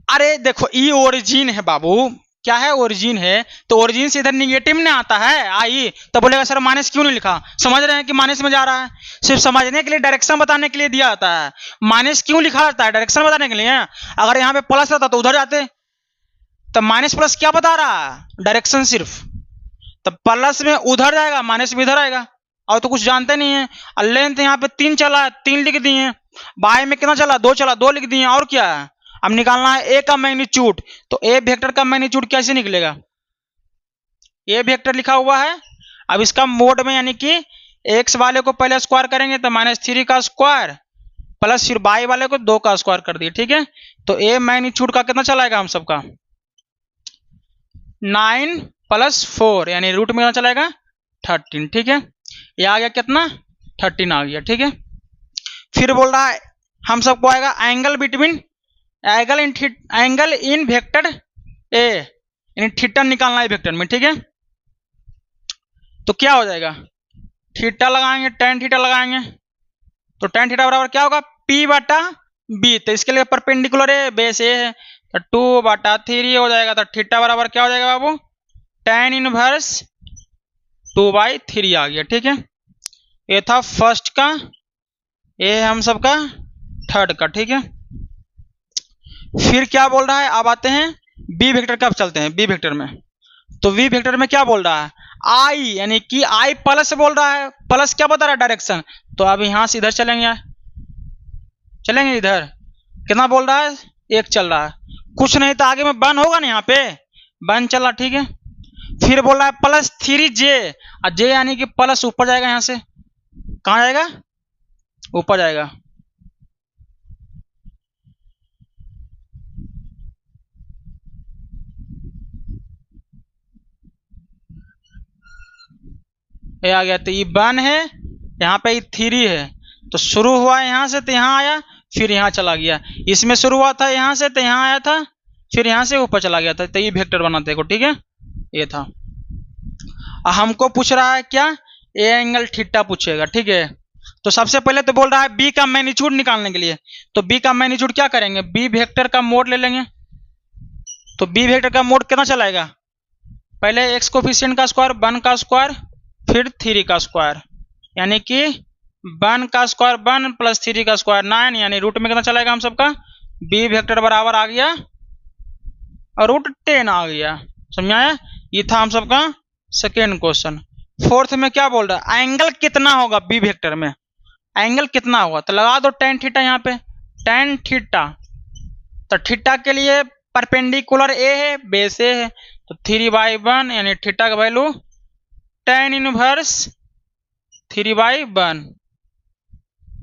अरे देखो, ये ओरिजिन है बाबू, क्या है? ओरिजिन है, तो ओरिजिन से इधर निगेटिव नहीं आता है आई, तो बोलेगा सर माइनस क्यों नहीं लिखा? समझ रहे हैं कि माइनस में जा रहा है, सिर्फ समझने के लिए, डायरेक्शन बताने के लिए दिया जाता है। माइनस क्यों लिखा जाता है? डायरेक्शन बताने के लिए। अगर यहाँ पे प्लस रहता तो उधर जाते, तो माइनस प्लस क्या बता रहा है? डायरेक्शन सिर्फ। तो प्लस में उधर जाएगा, माइनस में इधर आएगा, और तो कुछ जानते नहीं है। और लेंथ यहाँ पे 3 चला, 3 लिख दिए। बाय में कितना चला? 2 चला, 2 लिख दिए। और क्या है? अब निकालना है ए का मैग्नीट्यूड। तो ए वेक्टर का मैग्नीट्यूड कैसे निकलेगा? ए वेक्टर लिखा हुआ है, अब इसका मोड में, यानी कि एक्स वाले को पहले स्क्वायर करेंगे तो -3 का स्क्वायर, प्लस फिर बाई वाले को 2 का स्क्वायर कर दिए, ठीक है। तो ए मैग्नीट्यूड का कितना चलाएगा हम सबका? 9 + 4, यानी रूट में कितना चलाएगा? 13, ठीक है। ये आ गया कितना? 13 आ गया, ठीक है। फिर बोल रहा है हम सबको आएगा angle between, angle in vector A, यानी थीटा निकालना है वेक्टर में, ठीक है। तो क्या हो जाएगा? थीटा लगाएंगे, tan थीटा लगाएंगे, तो tan थीटा बराबर क्या होगा? P/B। तो इसके लिए परपेंडिकुलर है, बेस ए है, तो 2/3 हो जाएगा। तो थीटा बराबर क्या हो जाएगा बाबू? tan इनवर्स 2/3 आ गया, ठीक है। ये था फर्स्ट का, ये है हम सबका थर्ड का, ठीक है। फिर क्या बोल रहा है? अब आते हैं बी वेक्टर का, चलते हैं बी वेक्टर में। तो बी वेक्टर में क्या बोल रहा है? आई, यानी कि आई प्लस बोल रहा है। प्लस क्या बता रहा है? डायरेक्शन। तो अब यहां से इधर चलेंगे, चलेंगे इधर, कितना बोल रहा है? 1 चल रहा है, कुछ नहीं तो आगे में 1 होगा ना, यहाँ पे 1 चला, ठीक है। फिर बोल रहा है +3j, और जे यानी कि प्लस ऊपर जाएगा, यहां से कहां जाएगा? ऊपर जाएगा। ये आ गया, तो ये 1 है, यहाँ पे 3 है, तो शुरू हुआ यहाँ से तो यहाँ आया, फिर यहाँ चला गया। इसमें शुरू हुआ था यहाँ से तो यहाँ आया था, फिर यहाँ से ऊपर चला गया था। तो ये वेक्टर बना देखो, ठीक है। ये था, हमको पूछ रहा है क्या? ए एंगल थीटा पूछेगा, ठीक है। तो सबसे पहले तो बोल रहा है बी का मैग्नीट्यूड निकालने के लिए, तो बी का मैग्नीट्यूड क्या करेंगे? बी वेक्टर का मोड ले लेंगे, तो बी वेक्टर का मोड कितना चलाएगा, पहले एक्स कोफिशिएंट का स्क्वायर 1 का स्क्वायर फिर 3 का स्क्वायर, यानी कि 1 का स्क्वायर 1 प्लस 3 का स्क्वायर 9, यानी रूट में कितना चलाएगा हम सबका, बी वेक्टर बराबर आ गया और रूट 10 आ गया। समझ आया, ये था हम सबका सेकेंड क्वेश्चन। फोर्थ में क्या बोल रहा है, एंगल कितना होगा बी वेक्टर में, एंगल कितना होगा, तो लगा दो टेन थीटा, यहाँ पे टेन थीटा, तो थीटा के लिए परपेंडिकुलर ए है, बेस ए है, तो 3/1 यानी थीटा का वैल्यू टेन इनवर्स 3/1।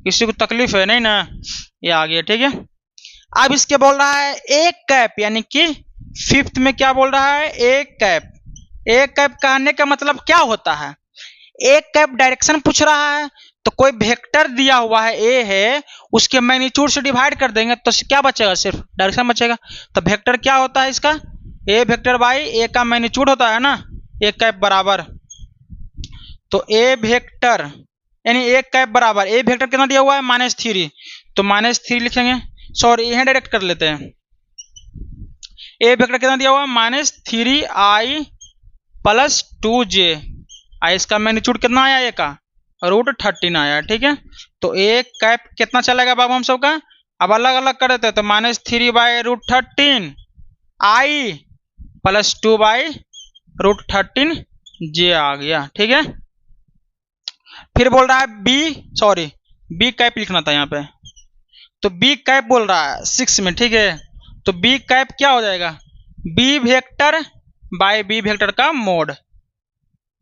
किसी को तकलीफ है नहीं ना, ये आ गया, ठीक है। अब इसके बोल रहा है एक कैप, यानी कि फिफ्थ में क्या बोल रहा है, एक कैप। एक कैप कहने का मतलब क्या होता है, एक कैप डायरेक्शन पूछ रहा है, तो कोई वेक्टर दिया हुआ है ए है, उसके मैग्नीट्यूड से डिवाइड कर देंगे तो क्या बचेगा, सिर्फ डायरेक्शन बचेगा। तो वेक्टर क्या होता है इसका, ए वेक्टर बाई ए का मैग्नीट्यूड होता है ना, एक कैप बराबर, तो ए वेक्टर यानी एक कैप बराबर ए वेक्टर कितना दिया हुआ है -3, तो -3 लिखेंगे, सॉरी यहां डायरेक्ट कर लेते हैं। ए वेक्टर कितना दिया हुआ है -3i प्लस 2j, इसका मैग्नीट्यूड कितना आया, ए का √13 आया, ठीक है। तो एक कैप कितना चलेगा बाबू हम सबका, अब अलग अलग कर देते हैं, तो -3/√13 i प्लस 2/√13j आ गया, ठीक है। फिर बोल रहा है बी कैप लिखना था यहाँ पे, तो बी कैप बोल रहा है 6 में, ठीक है। तो बी कैप क्या हो जाएगा, B vector by B vector का मोड,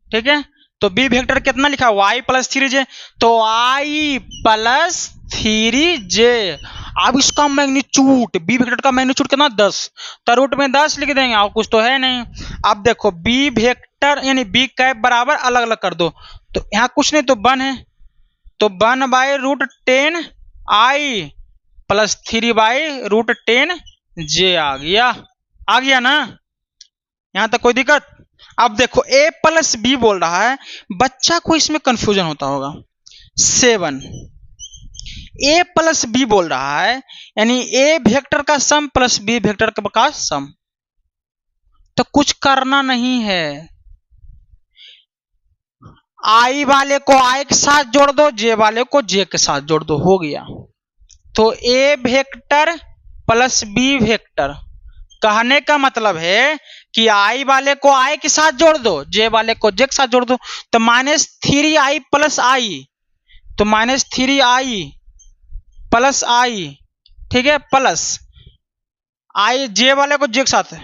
ठीक है। तो बी वेक्टर कितना लिखा, y प्लस 3j, तो i प्लस 3j। अब इसका मैग्नीट्यूड, बी वेक्टर का मैग्नीट्यूड कितना 10, तो रूट में 10 लिख देंगे, और कुछ तो है नहीं। अब देखो बी वेक्टर यानी बी कैप बराबर अलग अलग कर दो, तो यहाँ कुछ नहीं तो 1 है, तो 1/√10 i प्लस 3/√10j आ गया ना, यहां तक कोई दिक्कत। अब देखो a प्लस बी बोल रहा है, बच्चा को इसमें कंफ्यूजन होता होगा, 7 a प्लस बी बोल रहा है, यानी a वेक्टर का सम प्लस b वेक्टर का सम, तो कुछ करना नहीं है, i वाले को i के साथ जोड़ दो, j वाले को j के साथ जोड़ दो, हो गया। तो a vector plus b vector, कहने का मतलब है कि i वाले को i के साथ जोड़ दो, j वाले को j के साथ जोड़ दो, तो -3i प्लस i, तो -3i प्लस i, ठीक है, प्लस i j वाले को j के साथ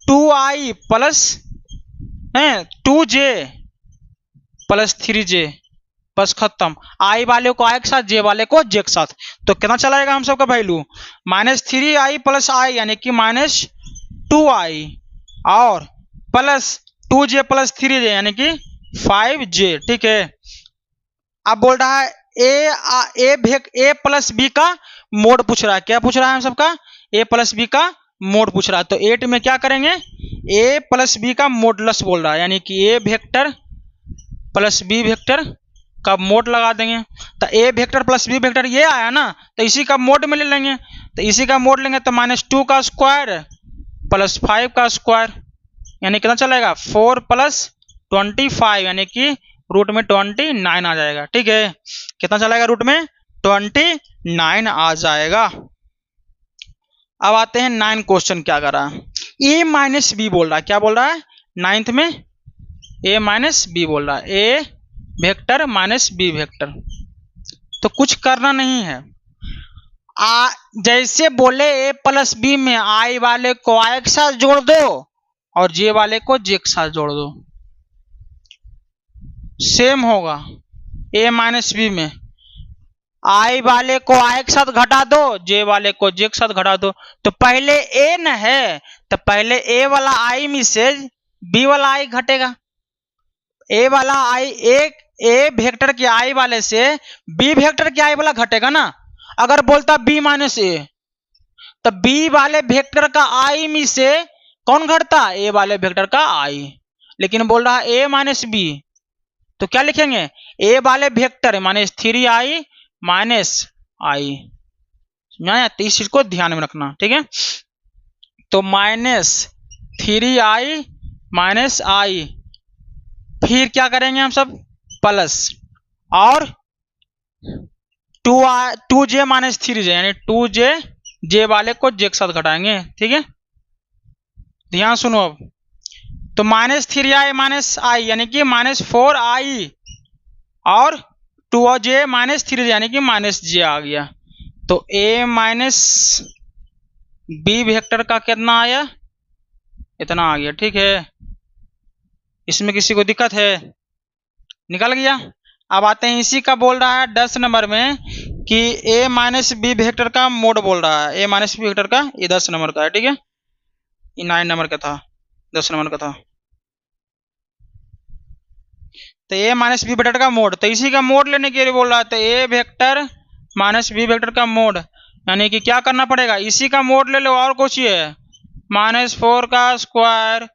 2i plus 2j plus 3j, बस खत्म। i वाले को i के साथ, j वाले को j के साथ, तो कितना चलाएगा हम सबका वैल्यू, -3i प्लस i यानी कि -2i और प्लस 2j प्लस 3j यानी कि 5j, ठीक है। अब बोल रहा है ए प्लस बी का मोड पूछ रहा है, क्या पूछ रहा है हम सबका, ए प्लस बी का मोड पूछ रहा है। तो 8 में क्या करेंगे, ए प्लस बी का मोडलस बोल रहा है, यानी कि ए वेक्टर प्लस बी वेक्टर का मोड लगा देंगे, तो ए वेक्टर प्लस बी वेक्टर ये आया ना, तो इसी का मोड में ले लेंगे, तो इसी का मोड लेंगे, तो -2 का स्क्वायर प्लस 5 का स्क्वायर, यानी कितना चलेगा 4 प्लस 25, यानी कि रूट में 29 आ जाएगा, ठीक है। कितना चलेगा, रूट में 29 आ जाएगा। अब आते हैं 9 क्वेश्चन, क्या कर रहा है, ए माइनस बी बोल रहा है, क्या बोल रहा है 9th में, ए माइनस बी बोल रहा है, ए वेक्टर माइनस बी वेक्टर, तो कुछ करना नहीं है, जैसे बोले ए प्लस बी में आई वाले को आई के साथ जोड़ दो और जे वाले को जे के साथ जोड़ दो, सेम होगा। ए माइनस बी में आई वाले को आई के साथ घटा दो, जे वाले को जे के साथ घटा दो, तो पहले ए न है, तो पहले ए वाला आई में से बी वाला आई घटेगा, ए वाला आई ए वेक्टर के आई वाले से बी वेक्टर के आई वाला घटेगा ना। अगर बोलता बी माइनस ए, तो बी वाले वेक्टर का आई में से कौन घटता, ए वाले वेक्टर का आई, लेकिन बोल रहा है ए माइनस बी, तो क्या लिखेंगे, ए वाले वेक्टर -3i माइनस आई, तो इस चीज को ध्यान में रखना, ठीक है। तो -3i -i, फिर क्या करेंगे हम सब प्लस, और 2j -3j यानी 2j वाले को j के साथ घटाएंगे। ठीक है, ध्यान सुनो अब। तो -3i -i यानी कि -4i, और 2j -3j यानी कि -j आ गया। तो a b वेक्टर का कितना आया, इतना आ गया। ठीक है, इसमें किसी को दिक्कत है? निकल गया। अब आते हैं, इसी का बोल रहा है 10 नंबर में कि a b वेक्टर का मोड बोल रहा है। a b वेक्टर का, ये 10 नंबर का है। ठीक है, ये 9 नंबर का था, 10 नंबर का था। तो a b वेक्टर का मोड, तो इसी का मोड लेने के लिए बोल रहा है। तो a वेक्टर b वेक्टर का मोड, यानी कि क्या करना पड़ेगा, इसी का मोड ले लो, और कुछ ही है, -4 का स्क्वायर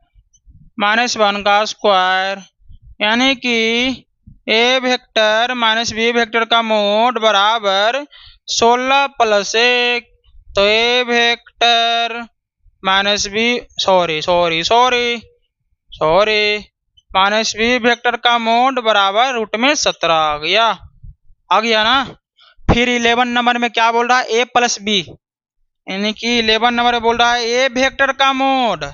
-1 का स्क्वायर, यानी कि a वेक्टर b वेक्टर का मोड बराबर 16 + 1। तो a वेक्टर b वेक्टर का मोड बराबर √17 आ गया ना। फिर 11 नंबर में क्या बोल रहा है, a + b, यानी कि 11 नंबर में बोल रहा है a वेक्टर का मोड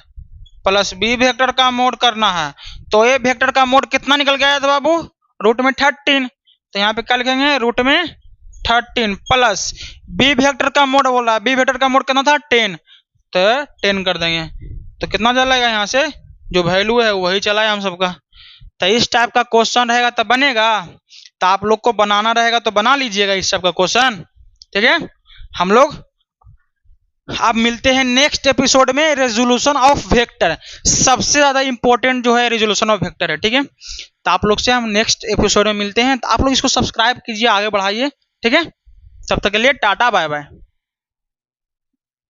प्लस b वेक्टर का मोड करना है। तो a वेक्टर का मोड कितना निकल गया था बाबू, √13। तो यहाँ पे क्या लिखेंगे, √13 प्लस b वेक्टर का मोड बोल रहा है, b वेक्टर का मोड कितना था, 10, तो 10 कर देंगे। तो कितना चलेगा, यहाँ से जो वैल्यू है वही चला है हम सबका। तो इस टाइप का क्वेश्चन रहेगा तब बनेगा, तो आप लोग को बनाना रहेगा तो बना लीजिएगा इस टाइप का क्वेश्चन। ठीक है, हम लोग अब मिलते हैं नेक्स्ट एपिसोड में, रेजोल्यूशन ऑफ वेक्टर। सबसे ज्यादा इंपॉर्टेंट जो है रेजोल्यूशन ऑफ वेक्टर है। ठीक है, तो आप लोग से हम नेक्स्ट एपिसोड में मिलते हैं। तो आप लोग इसको सब्सक्राइब कीजिए, आगे बढ़ाइए। ठीक है, तब तक के लिए टाटा बाय बाय।